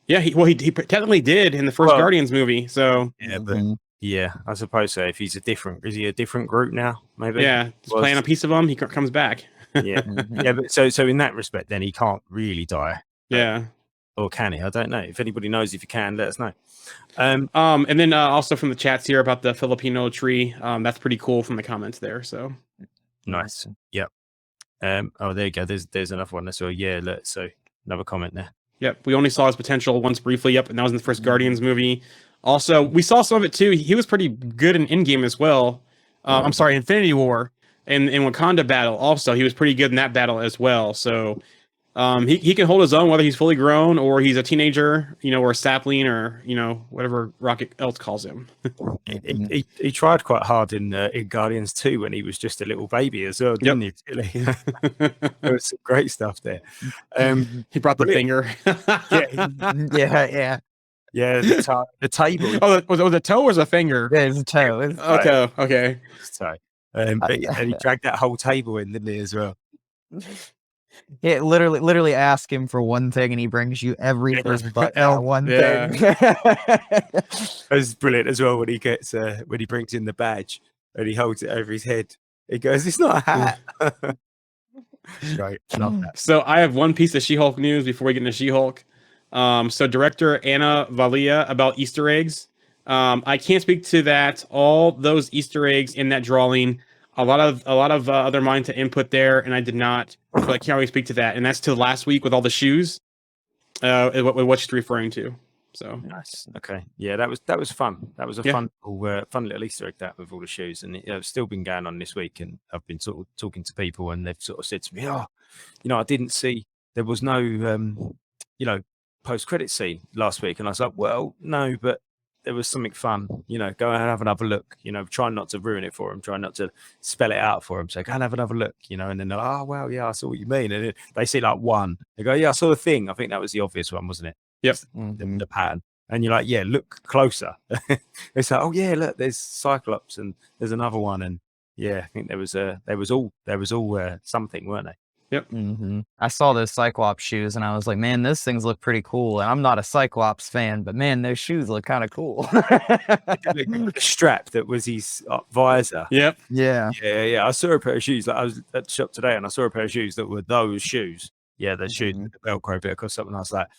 Yeah, he technically did in the first Guardians movie. So yeah, but yeah, I suppose so. If he's is he a different Groot now? Maybe. Yeah, playing a piece of him, he comes back. Yeah, yeah, but so in that respect, then he can't really die. Yeah, or can he? I don't know. If anybody knows, if you can, let us know. And then also from the chats here about the Filipino tree, that's pretty cool from the comments there. So nice. Yep. Oh, there you go. There's another one. So yeah, so another comment there. Yep. We only saw his potential once briefly. Yep, and that was in the first Guardians movie. Also, we saw some of it too. He was pretty good in Endgame as well. I'm sorry, Infinity War and in Wakanda battle. Also, he was pretty good in that battle as well. So he can hold his own whether he's fully grown or he's a teenager, or a sapling, or whatever Rocket else calls him. he tried quite hard in Guardians 2 when he was just a little baby as well, didn't he? There was some great stuff there. He brought the finger. Yeah, the table. Oh, was it a toe or was it a finger? Yeah, it's a toe. Okay. And he dragged that whole table in, didn't he, as well? Yeah, literally ask him for one thing, and he brings you everything but that one thing. It's brilliant as well when he gets when he brings in the badge and he holds it over his head. He goes, "It's not a hat." Right, love that. So I have one piece of She-Hulk news before we get into She-Hulk. So director Anna Valia about Easter eggs. I can't speak to that. All those Easter eggs in that drawing, a lot of other mind to input there, and I did not. So I can't really speak to that. And that's to last week with all the shoes. What she's referring to. So nice. Okay. Yeah, that was fun. That was a fun little Easter egg that with all the shoes, and it's still been going on this week. And I've been sort of talking to people, and they've sort of said to me, "Oh, I didn't see there was no post-credit scene last week," and I was like, "Well, no, but there was something fun. Go and have another look. Try not to ruin it for them. Try not to spell it out for them. So go and have another look. And then they're like, oh well, yeah, I saw what you mean. And they see like one. They go, yeah, I saw the thing. I think that was the obvious one, wasn't it? Yep. The pattern. And you're like, yeah, look closer. It's like, oh yeah, look, there's Cyclops and there's another one. And yeah, I think there was all something, weren't they? Yep. I saw those Cyclops shoes and I was like, man, those things look pretty cool. And I'm not a Cyclops fan, but man, those shoes look kind of cool. The strap that was his visor. Yep. Yeah. Yeah. I saw a pair of shoes. Like, I was at the shop today and I saw a pair of shoes that were those shoes. Yeah, the shoes with the Velcro bit across something. I was like, I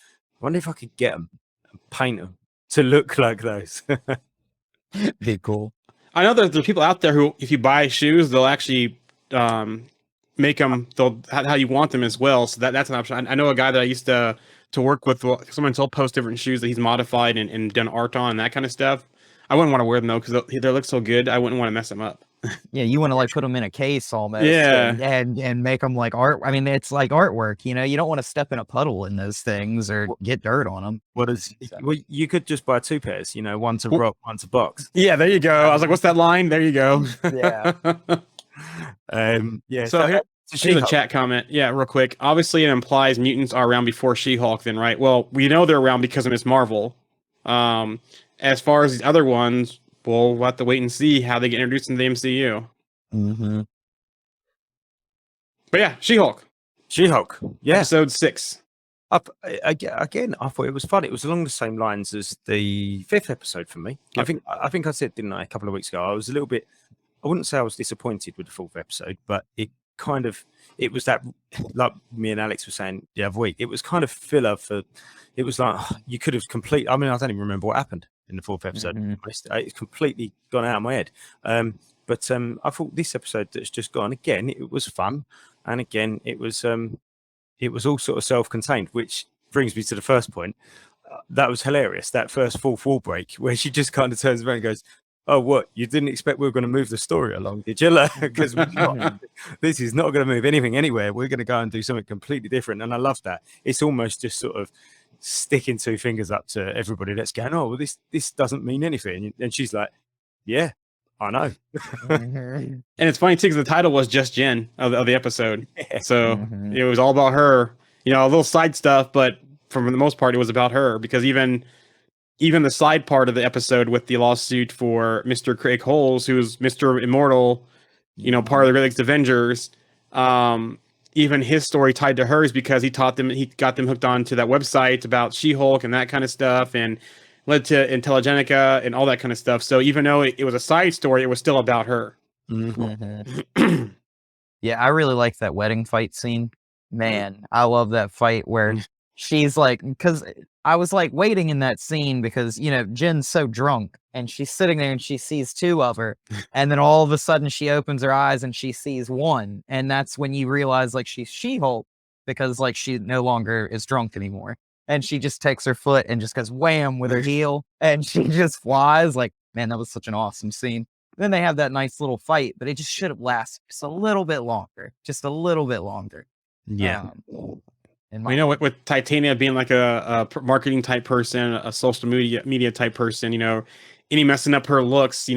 wonder if I could get them and paint them to look like those. Be cool. I know there's people out there who, if you buy shoes, they'll actually make them how you want them as well. So that's an option. I know a guy that I used to work with. Someone will post different shoes that he's modified and done art on and that kind of stuff. I wouldn't want to wear them though because they look so good. I wouldn't want to mess them up. Yeah, you want to like put them in a case almost. Yeah, and make them like art. I mean, it's like artwork. You don't want to step in a puddle in those things or get dirt on them. Well, you could just buy two pairs. One to rock, one to box. Yeah, there you go. I was like, what's that line? There you go. Yeah. Yeah. So here's a chat comment. Yeah, real quick. Obviously, it implies mutants are around before She-Hulk, then, right? Well, we know they're around because of Miss Marvel. As far as these other ones, we'll have to wait and see how they get introduced into the MCU. But yeah, She-Hulk. Yeah. Episode 6. Again, I thought it was fun. It was along the same lines as the 5th episode for me. Yep. I think I said, didn't I, a couple of weeks ago, I was a little bit, I wouldn't say I was disappointed with the 4th episode, but it was that, like me and Alex were saying the other week, it was kind of filler it was like, you could have I don't even remember what happened in the 4th episode. It's completely gone out of my head. But I thought this episode that's just gone, again, it was fun. And again, it was all sort of self-contained, which brings me to the first point. That was hilarious. That first fourth wall break where she just kind of turns around and goes, oh, what? You didn't expect we were going to move the story along, did you? Because this is not going to move anything anywhere. We're going to go and do something completely different. And I love that. It's almost just sort of sticking two fingers up to everybody that's going, oh, well, this doesn't mean anything. And she's like, yeah, I know. And it's funny, too, because the title was Just Jen of the episode. Yeah. So it was all about her. A little side stuff, but for the most part, it was about her. Because even the side part of the episode with the lawsuit for Mr. Craig Holes, who's Mr. Immortal, part of the Great Lakes Avengers, even his story tied to hers because he got them hooked onto that website about She-Hulk and that kind of stuff, and led to Intelligentsia and all that kind of stuff. So even though it was a side story, it was still about her. Yeah, I really like that wedding fight scene. Man, I love that fight where she's like, because I was like waiting in that scene because, Jen's so drunk and she's sitting there and she sees two of her. And then all of a sudden she opens her eyes and she sees one. And that's when you realize like she's She-Hulk because like she no longer is drunk anymore. And she just takes her foot and just goes wham with her heel and she just flies. Like, man, that was such an awesome scene. Then they have that nice little fight, but it just should have lasted just a little bit longer. Yeah. With Titania being like a marketing type person, a social media type person, any messing up her looks,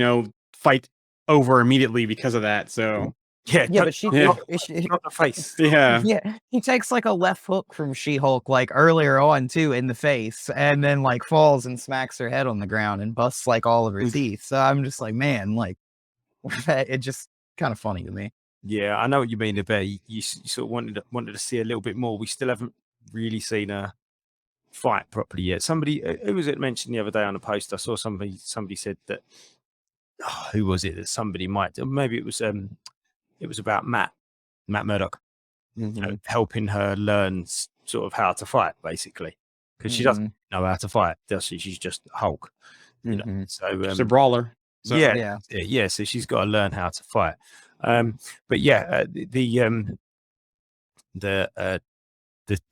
fight over immediately because of that. So yeah, but she not the face. Yeah, he takes like a left hook from She-Hulk like earlier on too in the face, and then like falls and smacks her head on the ground and busts like all of her teeth. So I'm just like, man, like it just kind of funny to me. Yeah, I know what you mean. You sort of wanted to see a little bit more. We still haven't really seen her fight properly yet. Somebody who was it mentioned the other day on a post? I saw somebody said that. Oh, who was it that somebody might? Maybe it was about Matt Murdock, helping her learn sort of how to fight, basically, because she doesn't know how to fight, does she? She's just Hulk, So she's a brawler. So, yeah. So she's got to learn how to fight. But yeah, the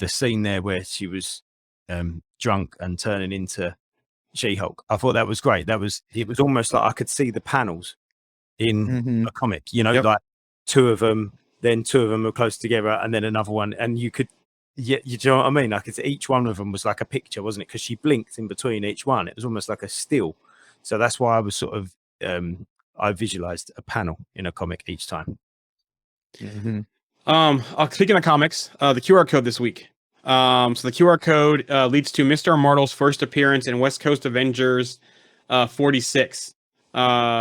scene there where she was drunk and turning into She-Hulk, I thought that was great. It was almost like I could see the panels in a comic, like two of them, then two of them were close together, and then another one, and you could, you know what I mean? Like each one of them was like a picture, wasn't it? Because she blinked in between each one. It was almost like a still. So that's why I was sort of I visualized a panel in a comic each time. Speaking of comics, the QR code this week. So the QR code leads to Mr. Immortal's first appearance in West Coast Avengers 46,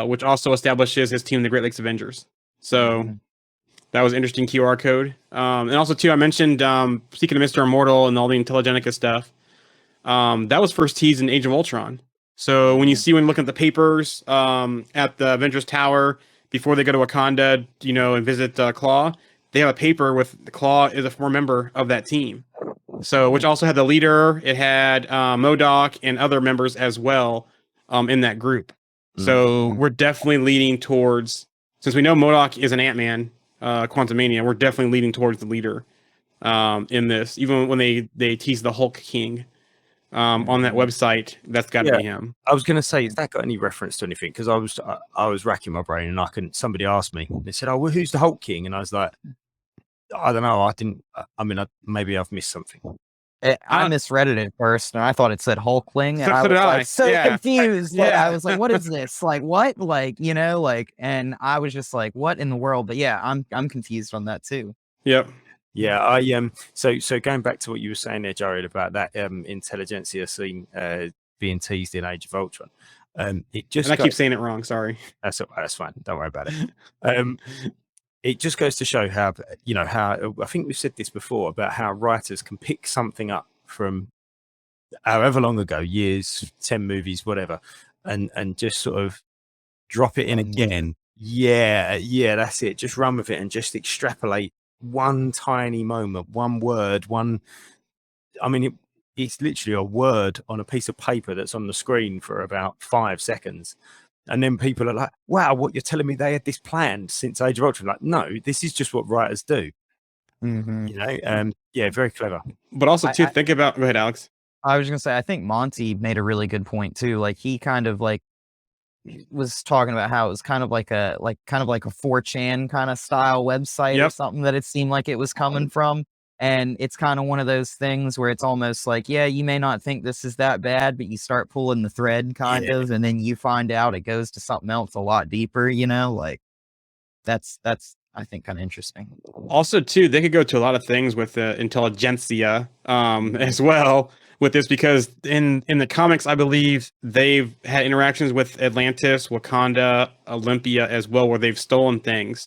which also establishes his team, the Great Lakes Avengers. So that was an interesting QR code. And also, too, I mentioned, speaking of Mr. Immortal and all the Intelligentsia stuff, that was first teased in Age of Ultron. So when you look at the papers at the Avengers Tower before they go to Wakanda, and visit Claw, they have a paper with Claw is a former member of that team. So, which also had the leader, it had MODOK and other members as well in that group. So we're definitely leading towards, since we know MODOK is an Ant-Man, Quantumania, we're definitely leading towards the leader in this. Even when they tease the Hulk King on that website, that's got to be him. I was going to say, has that got any reference to anything? Because I was racking my brain and I couldn't. Somebody asked me. They said, "Oh, well, who's the Hulk King?" And I was like, "I don't know. I didn't. I mean, maybe I've missed something." I misread it at first, and I thought it said Hulkling, and So I did was I. like so confused. Like, Yeah. I was like, "What is this? Like, what? Like, and I was just like, what in the world?" But yeah, I'm confused on that too. Yep. Yeah, I so going back to what you were saying there, Jared, about that Intelligentsia scene being teased in Age of Ultron. It just And I keep saying it wrong. Sorry. that's fine. Don't worry about it. It just goes to show how how I think we've said this before about how writers can pick something up from however long ago, years, 10 movies, whatever, and just sort of drop it in again. Yeah, that's it. Just run with it and just extrapolate one tiny moment, one word, it's literally a word on a piece of paper that's on the screen for about 5 seconds. And then people are like, wow, what, you're telling me they had this planned since Age of Ultron? Like, no, this is just what writers do. Yeah, very clever. But also, too, think about... Go ahead, Alex. I was gonna say, I think Monty made a really good point too. Like, he kind of like was talking about how it was kind of like a 4chan kind of style website or something that it seemed like it was coming from. And it's kind of one of those things where it's almost like, yeah, you may not think this is that bad, but you start pulling the thread kind of, and then you find out it goes to something else a lot deeper, like that's I think kind of interesting. Also, too, they could go to a lot of things with the Intelligentsia as well with this, because in the comics, I believe they've had interactions with Atlantis, Wakanda, Olympia as well, where they've stolen things.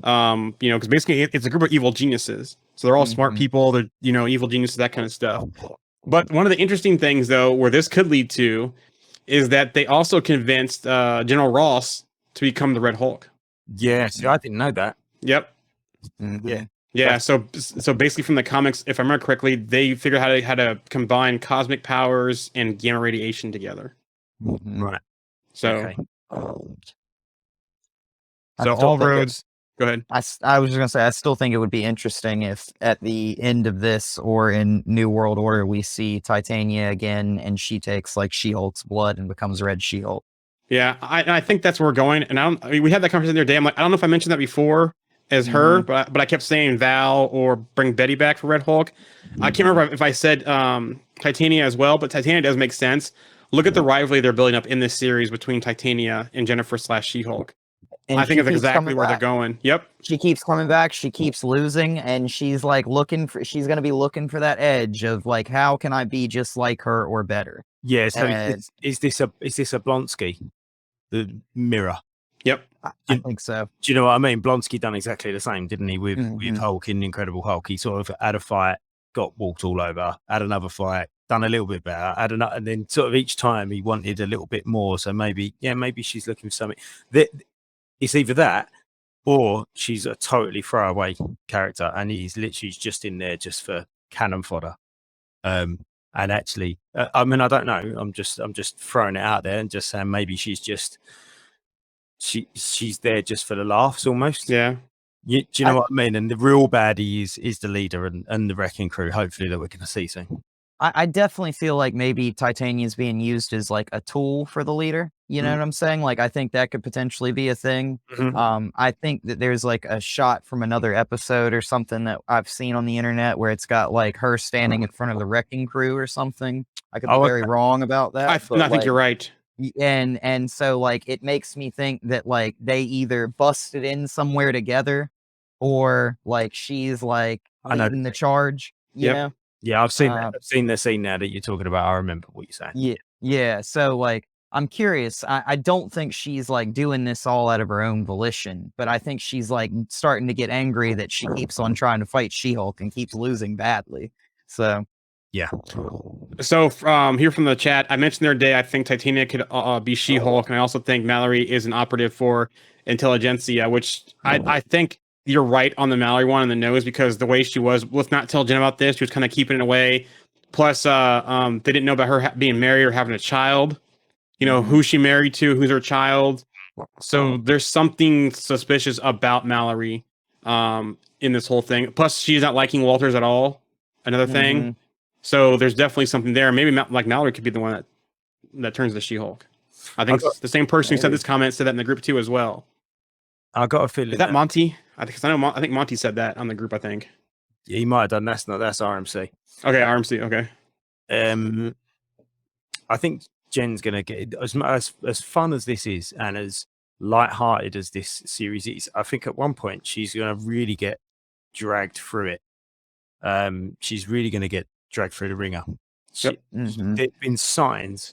Because basically it's a group of evil geniuses. So they're all smart people, they're, evil geniuses, that kind of stuff. But one of the interesting things, though, where this could lead to is that they also convinced General Ross to become the Red Hulk. Yeah, see, I didn't know that. Yep. Yeah. So basically, from the comics, if I remember correctly, they figured out how to combine cosmic powers and gamma radiation together. Right. So, Okay. So all roads. Go ahead. I was just gonna say, I still think it would be interesting if at the end of this or in New World Order we see Titania again, and she takes like She-Hulk's blood and becomes Red She-Hulk. Yeah, I think that's where we're going. And we had that conversation the other day. I'm like, I don't know if I mentioned that before as her, but I kept saying Val or bring Betty back for Red Hulk. I can't remember if I said Titania as well, but Titania does make sense. Look at the rivalry they're building up in this series between Titania and Jennifer / She-Hulk. And I think she that's keeps exactly coming where they're back. going. Yep. She keeps coming back. She keeps losing, and she's like she's going to be looking for that edge of like, how can I be just like her or better? Yeah. So is this a Blonsky, the mirror? Yep. I think so. Do you know what I mean? Blonsky done exactly the same, didn't he? With Hulk in Incredible Hulk, he sort of had a fight, got walked all over, had another fight, done a little bit better, had another, and then sort of each time he wanted a little bit more. So maybe she's looking for something. It's either that or she's a totally throwaway character and he's literally just in there just for cannon fodder. And actually, I mean, I don't know. I'm just throwing it out there and just saying maybe she's just she's there just for the laughs almost. Yeah. Do you know what I mean? And the real baddie is the leader and the wrecking crew, hopefully, that we're going to see soon. I definitely feel like maybe Titania is being used as like a tool for the leader. You know what I'm saying? Like, I think that could potentially be a thing. I think that there's like a shot from another episode or something that I've seen on the internet where it's got like her standing in front of the wrecking crew or something. I could be very wrong about that. I think you're right. And so like it makes me think that like they either busted in somewhere together, or like she's like I know. leading the charge. You Yep. know. Yeah, I've seen that. Uh, I've seen the scene now that you're talking about. I remember what you're saying. Yeah, yeah. So like I'm curious. I don't think she's like doing this all out of her own volition, but I think she's like starting to get angry that she keeps on trying to fight She-Hulk and keeps losing badly. So Yeah. So here from the chat, I mentioned the other day I think Titania could be She-Hulk, and I also think Mallory is an operative for Intelligentsia, which I think you're right on the Mallory one on the nose, because the way she was, let's not tell Jen about this, she was kind of keeping it away. Plus, they didn't know about her being married or having a child. You know, who she married to, who's her child. So there's something suspicious about Mallory in this whole thing. Plus, she's not liking Walters at all. Another thing. So there's definitely something there. Maybe like Mallory could be the one that turns the She-Hulk. I think the same person who said this comment said that in the group too as well. I got a feeling Is that Monty? I think Monty said that on the group. I think. Yeah, he might have done. That's RMC. Okay, RMC. Okay. I think Jen's gonna get as fun as this is, and as light-hearted as this series is. I think at one point she's gonna really get dragged through it. She's really gonna get dragged through the ringer. There's been signs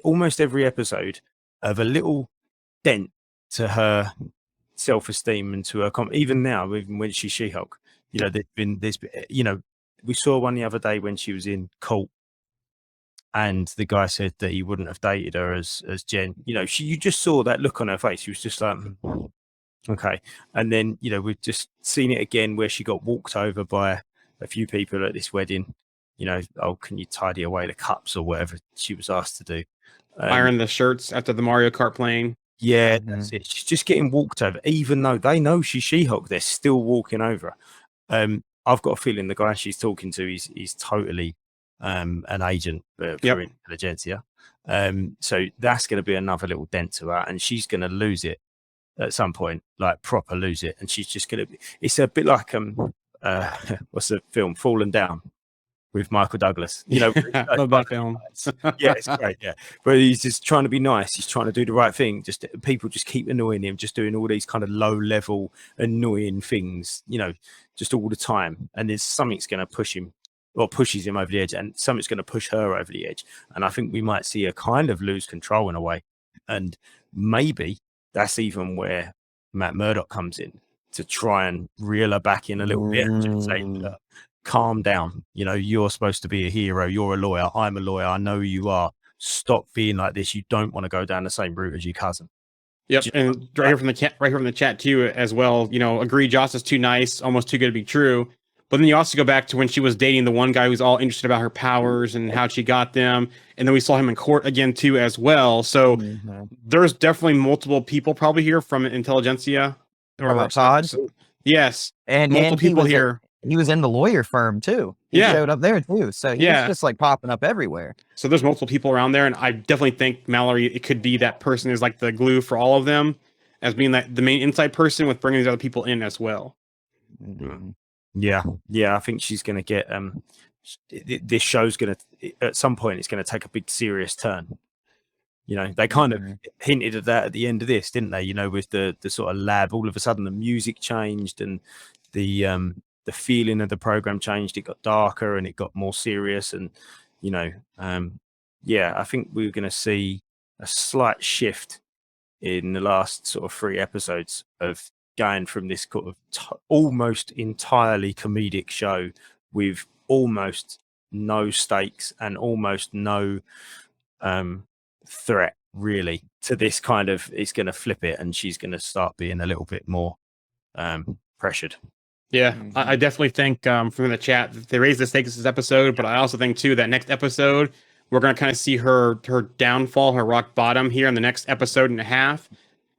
almost every episode of a little dent to her self-esteem and to her even now, even when she's She-Hulk. You know, there's been, you know, we saw one the other day when she was in court, and the guy said that he wouldn't have dated her as Jen. You know, you just saw that look on her face. She was just like, okay. And then, you know, we've just seen it again where she got walked over by a few people at this wedding. You know, oh, can you tidy away the cups or whatever she was asked to do? Iron the shirts after the Mario Kart playing. Yeah, that's it. She's just getting walked over, even though they know she's She-Hulk. They're still walking over her. I've got a feeling the guy she's talking to is totally an agent for Intelligentsia. So that's going to be another little dent to her, and she's going to lose it at some point, like proper lose it, and she's just going to. It's a bit like what's the film Fallen Down with Michael Douglas? You know, love that film. Yeah, it's great. Yeah, but he's just trying to be nice. He's trying to do the right thing. Just people just keep annoying him, just doing all these kind of low level annoying things. You know, just all the time. And there's something's going to push him, or pushes him over the edge, and something's going to push her over the edge. And I think we might see her kind of lose control in a way. And maybe that's even where Matt Murdock comes in to try and reel her back in a little bit and just say, calm down. You know, you're supposed to be a hero. You're a lawyer. I'm a lawyer. I know you are. Stop being like this. You don't want to go down the same route as your cousin. Yep, and right here from the chat too, as well. You know, agree. Joss is too nice, almost too good to be true. But then you also go back to when she was dating the one guy who's all interested about her powers and how she got them, and then we saw him in court again too, as well. So there's definitely multiple people probably here from Intelligentsia or Todd. Yes, and multiple people here. He was in the lawyer firm too. He showed up there too. So he was just like popping up everywhere. So there's multiple people around there, and I definitely think Mallory, it could be that person is like the glue for all of them, as being like the main inside person with bringing these other people in as well. Yeah, I think she's going to get this show's going to at some point it's going to take a big serious turn. You know, they kind of hinted at that at the end of this, didn't they? You know, with the sort of lab, all of a sudden the music changed and the feeling of the program changed. It got darker and it got more serious, and you know, I think we're going to see a slight shift in the last sort of 3 episodes of going from this sort of almost entirely comedic show with almost no stakes and almost no threat really, to this kind of, it's going to flip it and she's going to start being a little bit more pressured. Yeah, I definitely think from the chat that they raised the stakes this episode, but I also think too that next episode we're going to kind of see her downfall, her rock bottom here in the next episode and a half.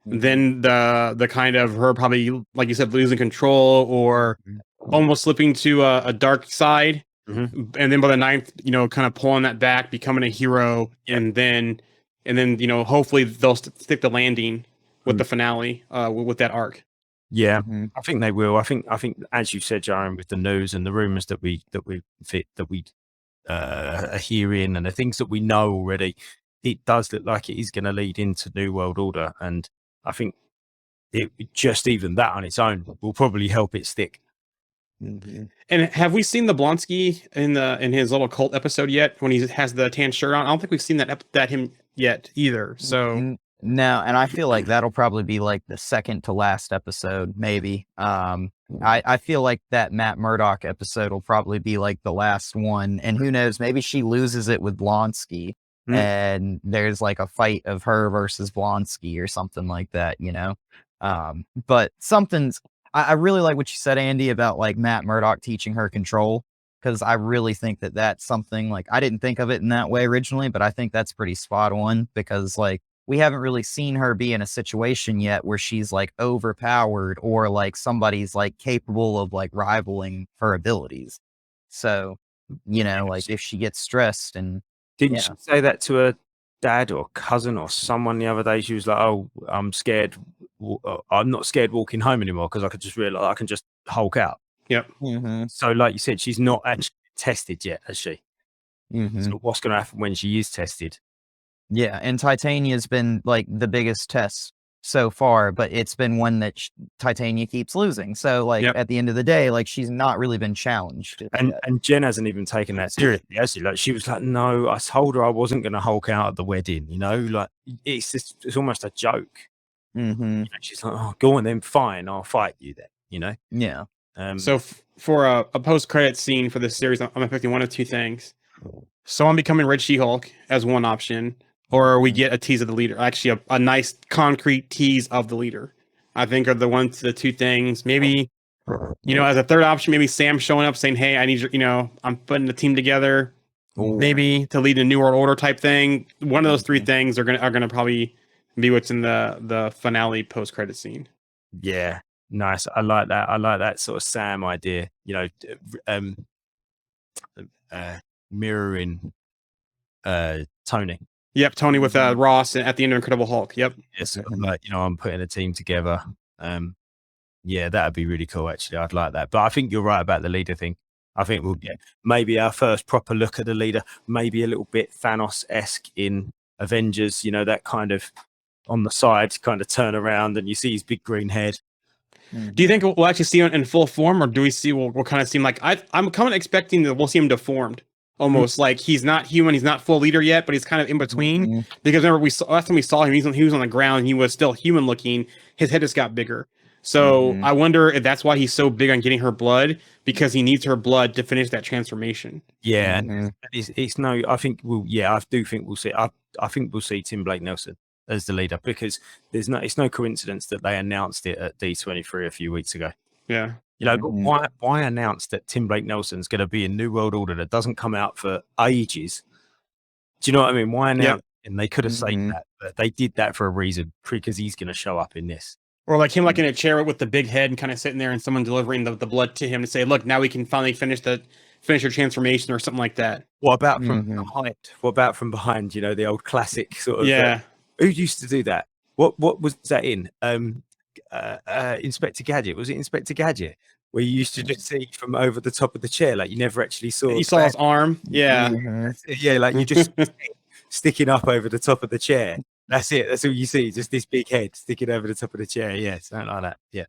Then the kind of her probably, like you said, losing control or almost slipping to a dark side, and then by the 9th, you know, kind of pulling that back, becoming a hero, and then you know, hopefully they'll stick the landing with the finale with that arc. Yeah, I think they will. I think as you said, Jaron, with the news and the rumors that we are hearing and the things that we know already, it does look like it is going to lead into New World Order, and I think it just even that on its own will probably help it stick. Mm-hmm. And have we seen the Blonsky in his little cult episode yet? When he has the tan shirt on, I don't think we've seen that him yet either. So No, and I feel like that'll probably be like the second to last episode, maybe. I feel like that Matt Murdock episode will probably be like the last one, and who knows, maybe she loses it with Blonsky, and there's like a fight of her versus Blonsky or something like that, you know. But I really like what you said, Andy, about like Matt Murdock teaching her control, because I really think that that's something like I didn't think of it in that way originally, but I think that's pretty spot on, because like we haven't really seen her be in a situation yet where she's like overpowered or like somebody's like capable of like rivaling her abilities. So, you know, like if she gets stressed and Didn't she say that to her dad or cousin or someone the other day? She was like, "Oh, I'm scared. I'm not scared walking home anymore because I could just realize I can just Hulk out." yep. So, like you said, she's not actually tested yet, has she? Mhm. So, what's going to happen when she is tested? Yeah, and Titania's been like the biggest test so far, but it's been one that Titania keeps losing. So like Yep. at the end of the day, like she's not really been challenged. And Jen hasn't even taken that seriously, has she? Like she was like, "No, I told her I wasn't going to Hulk out at the wedding." You know, like it's almost a joke. Mm-hmm. You know, she's like, "Oh, go on then, fine, I'll fight you then." You know. Yeah. So for a post-credit scene for this series, I'm expecting one of two things: someone becoming Red She-Hulk as one option, or we get a tease of the leader. Actually, a nice concrete tease of the leader. I think are the two things. Maybe, you know, as a third option, maybe Sam showing up saying, "Hey, I need your, you know, I'm putting the team together." Maybe to lead a New World Order type thing. One of those three things are gonna probably be what's in the finale post-credit scene. Yeah, nice. I like that. I like that sort of Sam idea. You know, mirroring Tony. Yep, Tony with Ross at the end of Incredible Hulk. Yep. It's sort of like, you know, I'm putting a team together. Yeah, that'd be really cool. Actually, I'd like that. But I think you're right about the leader thing. I think we'll get maybe our first proper look at the leader, maybe a little bit Thanos-esque in Avengers. You know, that kind of on the side, kind of turn around and you see his big green head. Do you think we'll actually see him in full form, or do we see we'll kind of seem like I'm kind of expecting that we'll see him deformed, almost like he's not human, he's not full leader yet, but he's kind of in between. Because remember last time we saw him, he was on the ground, he was still human looking. His head just got bigger. So I wonder if that's why he's so big on getting her blood, because he needs her blood to finish that transformation. Yeah, and it's no. I think we'll. Yeah, I do think we'll see. I think we'll see Tim Blake Nelson as the leader, because it's no coincidence that they announced it at D23 a few weeks ago. Yeah. You know, but why announce that Tim Blake Nelson's going to be in New World Order that doesn't come out for ages? Do you know what I mean? Why announce? And they could have said that, but they did that for a reason, because he's going to show up in this. Or like him, like in a chair with the big head and kind of sitting there, and someone delivering the blood to him to say, "Look, now we can finally finish your transformation," or something like that. What about from behind? What about from behind? You know, the old classic sort of. Yeah. Who used to do that? What was that in? Inspector Gadget. Was it Inspector Gadget? Where you used to just see from over the top of the chair, like you never actually saw. You saw his arm. Yeah. Yeah, like you just sticking up over the top of the chair. That's it. That's all you see. Just this big head sticking over the top of the chair. Yeah, something like that. Yeah.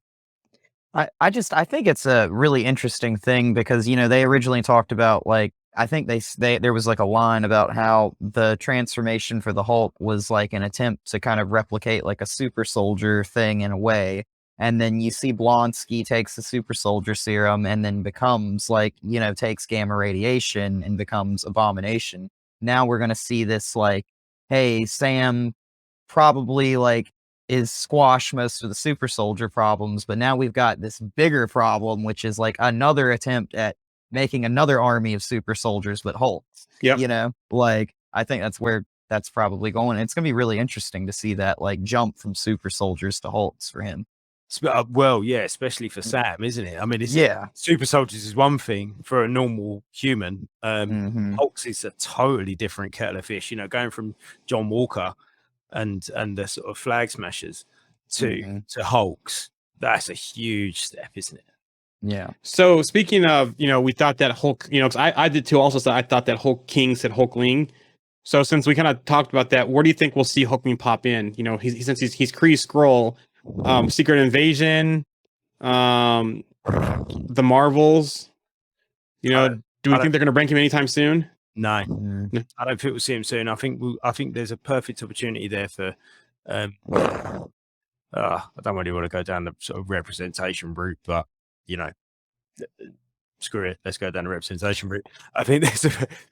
I think it's a really interesting thing, because, you know, they originally talked about like, I think there was like a line about how the transformation for the Hulk was like an attempt to kind of replicate like a super soldier thing in a way. And then you see Blonsky takes the super soldier serum and then becomes like, you know, takes gamma radiation and becomes Abomination. Now we're going to see this like, hey, Sam probably like is squash most of the super soldier problems, but now we've got this bigger problem, which is like another attempt at making another army of super soldiers, but Hulks. Yep. You know, like I think that's where that's probably going. It's going to be really interesting to see that like jump from super soldiers to Hulks for him. Well, yeah, especially for Sam, isn't it? I mean, super soldiers is one thing for a normal human. Hulks is a totally different kettle of fish. You know, going from John Walker and the sort of flag smashers to Hulks, that's a huge step, isn't it? Yeah. So speaking of, you know, we thought that Hulk, you know, 'cause I did too. Also, so I thought that Hulk King said Hulkling. So since we kind of talked about that, where do you think we'll see Hulkling pop in? You know, since he's Kree Skrull, Secret Invasion, the Marvels. You know, I do we I think they're going to bring him anytime soon? No, Mm. I don't think we'll see him soon. I think there's a perfect opportunity there for. I don't really want to go down the sort of representation route, but you know, screw it. Let's go down the representation route. I think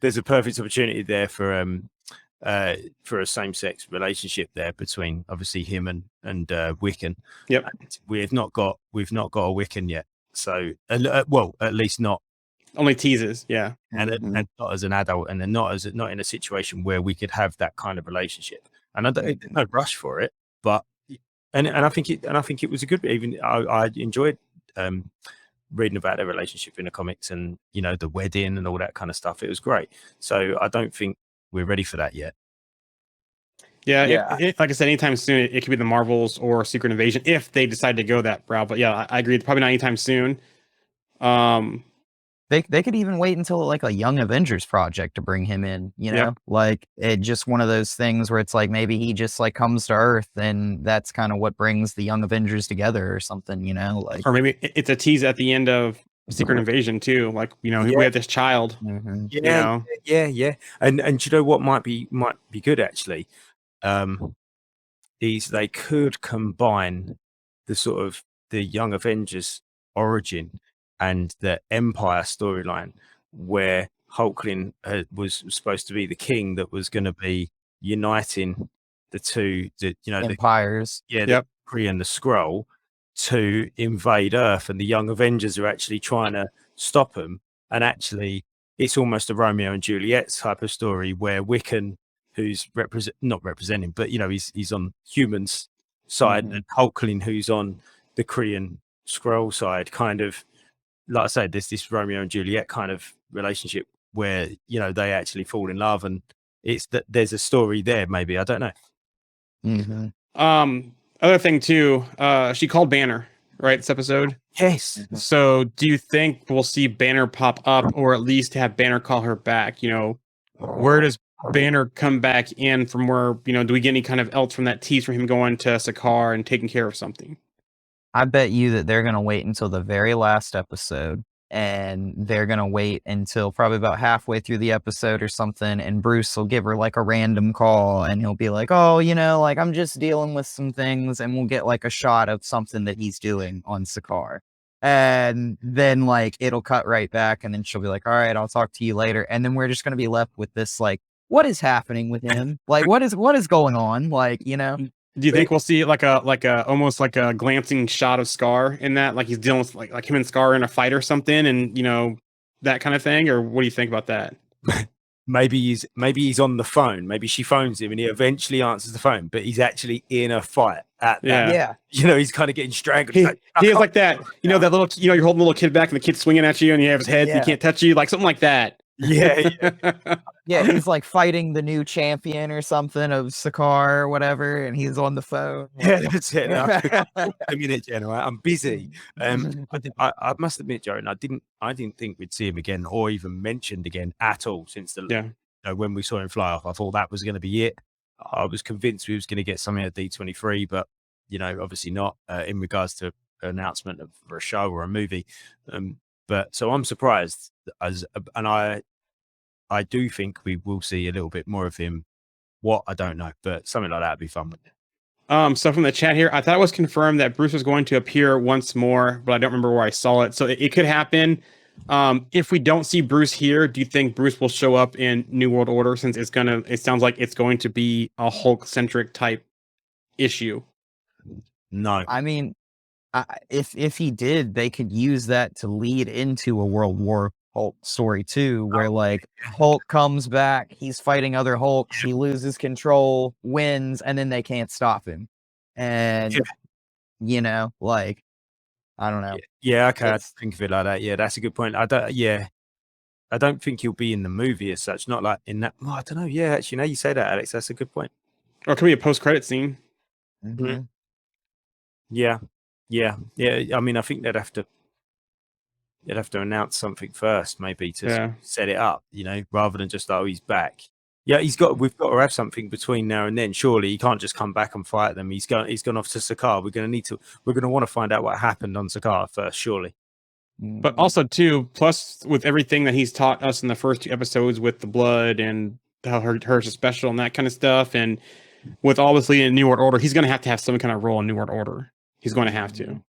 there's a perfect opportunity there for a same-sex relationship there between obviously him and Wiccan. Yep. And we've not got a Wiccan yet. So well, at least not, Only teases, yeah. and not as an adult, and then not in a situation where we could have that kind of relationship. And I don't there's no rush for it, but and I think it was a good. Even I enjoyed reading about their relationship in the comics, and you know, the wedding and all that kind of stuff. It was great. So I don't think we're ready for that yet. Yeah, Yeah. like I said, anytime soon, it could be the Marvels or Secret Invasion if they decide to go that route. But yeah, I agree. Probably not anytime soon. They could even wait until like a Young Avengers project to bring him in, you know? Yep. Like it just one of those things where it's like maybe he just like comes to Earth and that's kind of what brings the Young Avengers together or something, you know? Like Or maybe it's a tease at the end of Secret Invasion too. Like, you know, Yeah. we have this child. mhm. Yeah, yeah. And you know what might be good actually, is they could combine the sort of the Young Avengers origin and the Empire storyline, where Hulkling was supposed to be the king that was going to be uniting the two, the Empires. the Yep. Kree and the Skrull to invade Earth, and the Young Avengers are actually trying to stop them. And actually, it's almost a Romeo and Juliet type of story where Wiccan, who's not representing, but you know, he's on humans' side, and Hulkling, who's on the Korean Skrull side, kind of, like I said, there's this Romeo and Juliet kind of relationship where, you know, they actually fall in love, and it's that there's a story there. Maybe, I don't know. Mhm. Other thing too, she called Banner, right? This episode. Yes, So do you think we'll see Banner pop up, or at least have Banner call her back? You know, where does Banner come back in from? Where, you know, do we get any kind of else from that tease from him going to Sakaar and taking care of something? I bet you that they're going to wait until the very last episode and they're going to wait until probably about halfway through the episode or something. And Bruce will give her like a random call and he'll be like, oh, you know, like I'm just dealing with some things. And we'll get like a shot of something that he's doing on Sakaar. And then like it'll cut right back. And then she'll be like, all right, I'll talk to you later. And then we're just going to be left with this, like, what is happening with him? Like, what is going on? Like, you know? Do you think we'll see like a almost like a glancing shot of Scar in that, like he's dealing with like him and Scar in a fight or something, and you know, that kind of thing? Or what do you think about that? maybe he's on the phone. Maybe she phones him and he eventually answers the phone, but he's actually in a fight at that. Yeah. Yeah. You know, he's kind of getting strangled. He, Like, I he is can't- like that, you know, that little, you know, you're holding a little kid back and the kid's swinging at you and you have his head, he Yeah. can't touch you, like something like that. yeah, Yeah, he's like fighting the new champion or something of Sakaar or whatever, and he's on the phone. yeah, that's it. A minute, General. I'm busy. I must admit, Joe, and I didn't think we'd see him again or even mentioned again at all since the Yeah. you know, when we saw him fly off. I thought that was going to be it. I was convinced we was going to get something at D23, but you know, obviously not in regards to an announcement for a show or a movie. But so I'm surprised, and I do think we will see a little bit more of him. What, I don't know, but something like that would be fun. So from the chat here, I thought it was confirmed that Bruce was going to appear once more, but I don't remember where I saw it. So it could happen. If we don't see Bruce here, do you think Bruce will show up in New World Order, since it sounds like it's going to be a Hulk centric type issue? No, I mean, if he did, they could use that to lead into a World War Hulk story too, where like Hulk comes back, he's fighting other Hulks, he loses control, wins, and then they can't stop him. And Yeah. you know, like I don't know. yeah, okay, I It's- think of it like that. Yeah, that's a good point. I don't think he'll be in the movie as such. Not like in that. Oh, I don't know. Yeah, actually, now you say that, Alex, that's a good point. Or it could be a post credit scene. Mhm. Yeah. I mean, I think they'd have to announce something first, maybe to Yeah. set it up, you know, rather than just, oh, he's back. Yeah, we've got to have something between now and then. Surely he can't just come back and fight them. He's gone off to Sakaar. We're going to want to find out what happened on Sakaar first, surely. But also too, plus with everything that he's taught us in the first 2 episodes with the blood and how hers is special and that kind of stuff, and with obviously in New World Order, he's going to have some kind of role in New World Order. He's going to have to.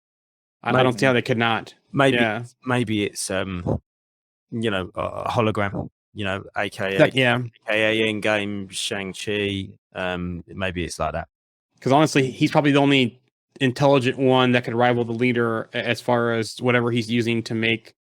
I don't see how they could not. Maybe it's a hologram. AKA AKA Endgame, Shang-Chi. Maybe it's like that. Because honestly, he's probably the only intelligent one that could rival the leader as far as whatever he's using to make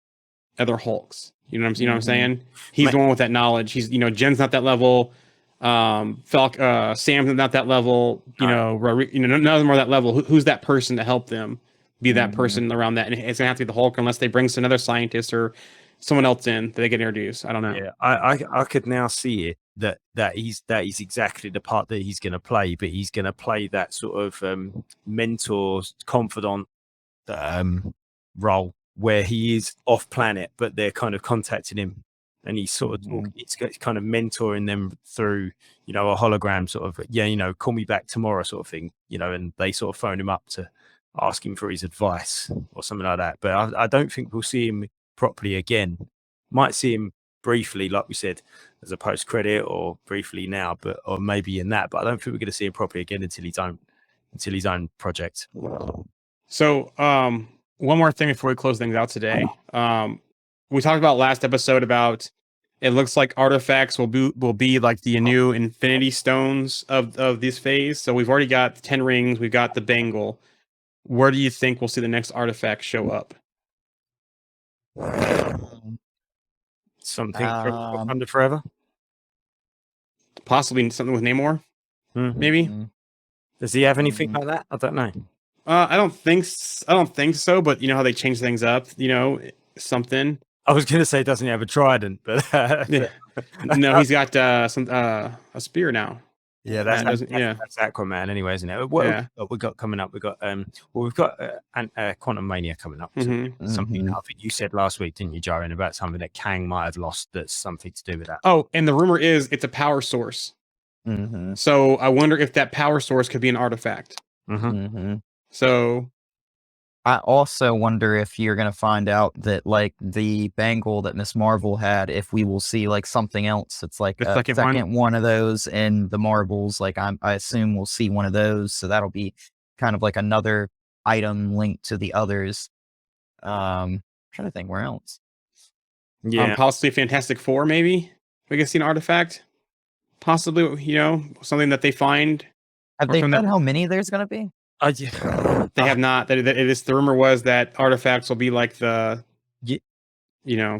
other Hulks. You know what I'm saying? He's the one with that knowledge. He's Jen's not that level. Sam's not that level. None of them are that level. Who's that person to help them be that person around that? And it's gonna have to be the Hulk unless they bring another scientist or someone else in that they get introduced. I don't know. Yeah, I could now see it that he's exactly the part that he's going to play, but he's going to play that sort of mentor, confidant role where he is off planet, but they're kind of contacting him, and he's sort of it's kind of mentoring them through a hologram sort of call me back tomorrow sort of thing, and they sort of phone him up to ask him for his advice or something like that. But I don't think we'll see him properly again. Might see him briefly, like we said, as a post credit or briefly now, or maybe in that. But I don't think we're going to see him properly again until his own project. So, one more thing before we close things out today. We talked about last episode about it looks like artifacts will be like the new Infinity Stones of this phase. So we've already got the 10 rings, we've got the bangle. Where do you think we'll see the next artifact show up? Something under forever, possibly something with Namor. Maybe. Does he have anything like that? I don't know. I don't think so. But you know how they change things up. Something. I was going to say, doesn't he have a trident? But no, he's got a spear now. Yeah, that's Aquaman anyway, isn't it? What we got coming up? We've got Quantum Mania coming up. Something I think you said last week, didn't you, Jaren, about something that Kang might have lost that's something to do with that. Oh, and the rumor is it's a power source. So I wonder if that power source could be an artifact. So I also wonder if you're going to find out that like the bangle that Miss Marvel had, if we will see like something else. It's like a second one of those in the Marvels. Like I assume we'll see one of those. So that'll be kind of like another item linked to the others. I'm trying to think where else. Yeah. Possibly Fantastic Four, maybe. We can see an artifact. Possibly, something that they find. Have they said how many there's going to be? They have not. The rumor was that artifacts will be like the,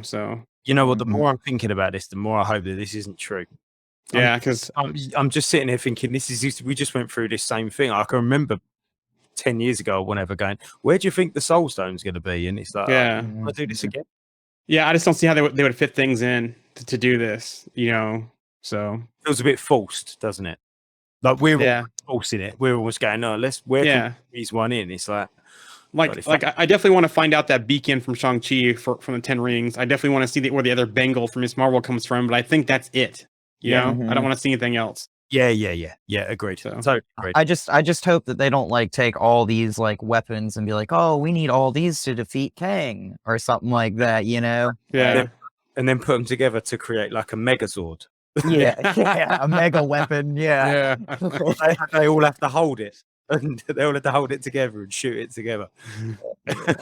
so. The more I'm thinking about this, the more I hope that this isn't true. Yeah, because I'm just sitting here thinking we just went through this same thing. I can remember 10 years ago or whenever going, where do you think the Soul Stone's going to be? And it's like, I'll do this again. Yeah, I just don't see how they would fit things in to do this, so. It feels a bit forced, doesn't it? Like we're all forcing it. We're always going, no, where can we one in? It's like I definitely want to find out that beacon from Shang-Chi from the 10 rings. I definitely want to see where the other bangle from Miss Marvel comes from, but I think that's it. I don't want to see anything else. Yeah. Agreed. So agreed. I just hope that they don't like take all these like weapons and be like, oh, we need all these to defeat Kang or something like that, Yeah. And then put them together to create like a Megazord. A mega weapon. Yeah. They all have to hold it, and they all have to hold it together and shoot it together. They're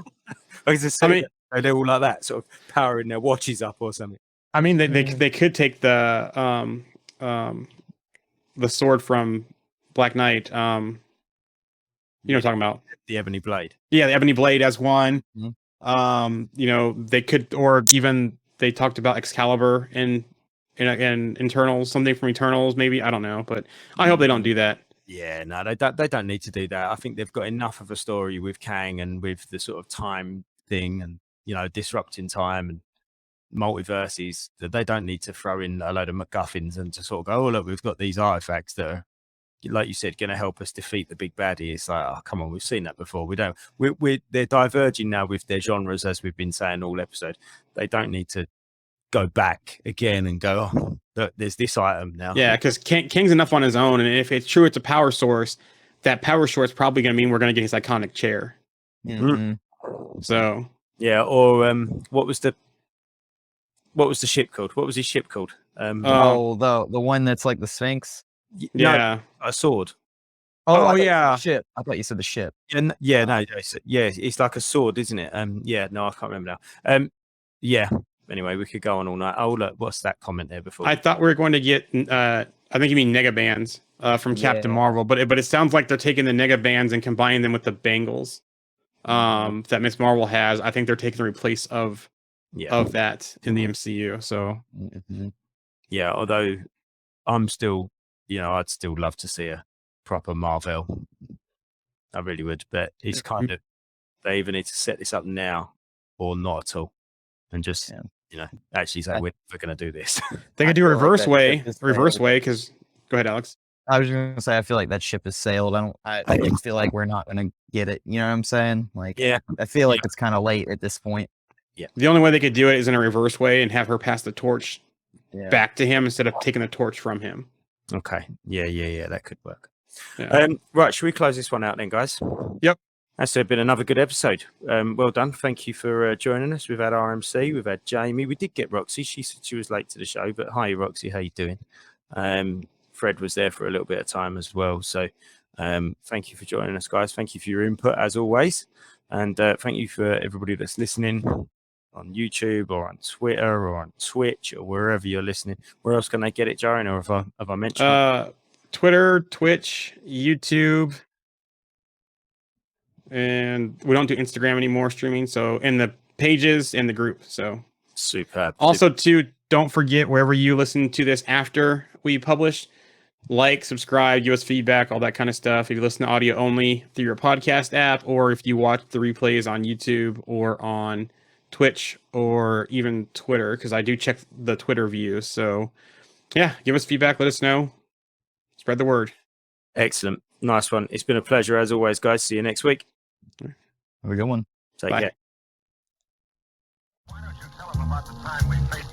all like that, sort of powering their watches up or something. I mean, they could take the sword from Black Knight. You know what I'm talking about? The Ebony Blade. Yeah, the Ebony Blade as one. They could, or even they talked about Excalibur and Internals, something from Eternals, maybe. I don't know, but I hope they don't do that. Yeah, no, they don't need to do that. I think they've got enough of a story with Kang and with the sort of time thing and disrupting time and multiverses that they don't need to throw in a load of MacGuffins and to sort of go, oh look, we've got these artifacts that are, like you said, going to help us defeat the big baddie. It's like, oh come on, we've seen that before. They're diverging now with their genres, as we've been saying all episode. They don't need to go back again and go, oh, look, there's this item now. Yeah, because King's enough on his own, and if it's true, it's a power source. That power source is probably going to mean we're going to get his iconic chair. Mhm. So Yeah, or what was the ship called? What was his ship called? Oh, the one that's like the Sphinx. No, yeah, a sword. Oh, I thought you said yeah. the ship. I thought you said the ship. Yeah, no, it's like a sword, isn't it? Yeah, no, I can't remember now. Yeah. Anyway, we could go on all night. Oh, look, what's that comment there before? I thought we were going to get. I think you mean Nega bands from Captain Yeah. Marvel, but it sounds like they're taking the Nega bands and combining them with the bangles that Miss Marvel has. I think they're taking the replace of that in the MCU. So Mhm. Yeah, although I'm still, I'd still love to see a proper Marvel. I really would, but it's kind of, they either need to set this up now or not at all, and just actually say we're going to do this. they could do a feel like reverse that way, ship is because go ahead, Alex. I was going to say, I feel like that ship has sailed. I just feel like we're not going to get it. You know what I'm saying? Like, Yeah. I feel like it's kind of late at this point. The only way they could do it is in a reverse way and have her pass the torch Yeah. back to him instead of taking the torch from him. Okay. Yeah, that could work. Yeah. Right, should we close this one out then, guys? Yep. That's been another good episode. Well done. Thank you for joining us. We've had RMC, we've had Jamie. We did get Roxy. She said she was late to the show, but hi, Roxy. How you doing? Fred was there for a little bit of time as well. So thank you for joining us, guys. Thank you for your input, as always. And thank you for everybody that's listening on YouTube or on Twitter or on Twitch or wherever you're listening. Where else can they get it, Jaren? Or have I mentioned it? Twitter, Twitch, YouTube, and we don't do Instagram anymore streaming. So in the pages in the group. So Superb. also too, don't forget wherever you listen to this after we publish, like, subscribe, give us feedback, all that kind of stuff. If you listen to audio only through your podcast app, or if you watch the replays on YouTube or on Twitch or even Twitter, because I do check the Twitter views. So yeah, give us feedback, let us know. Spread the word. Excellent. Nice one. It's been a pleasure as always, guys. See you next week. Have a good one. Take Bye. care. Why don't you tell them about the time we faced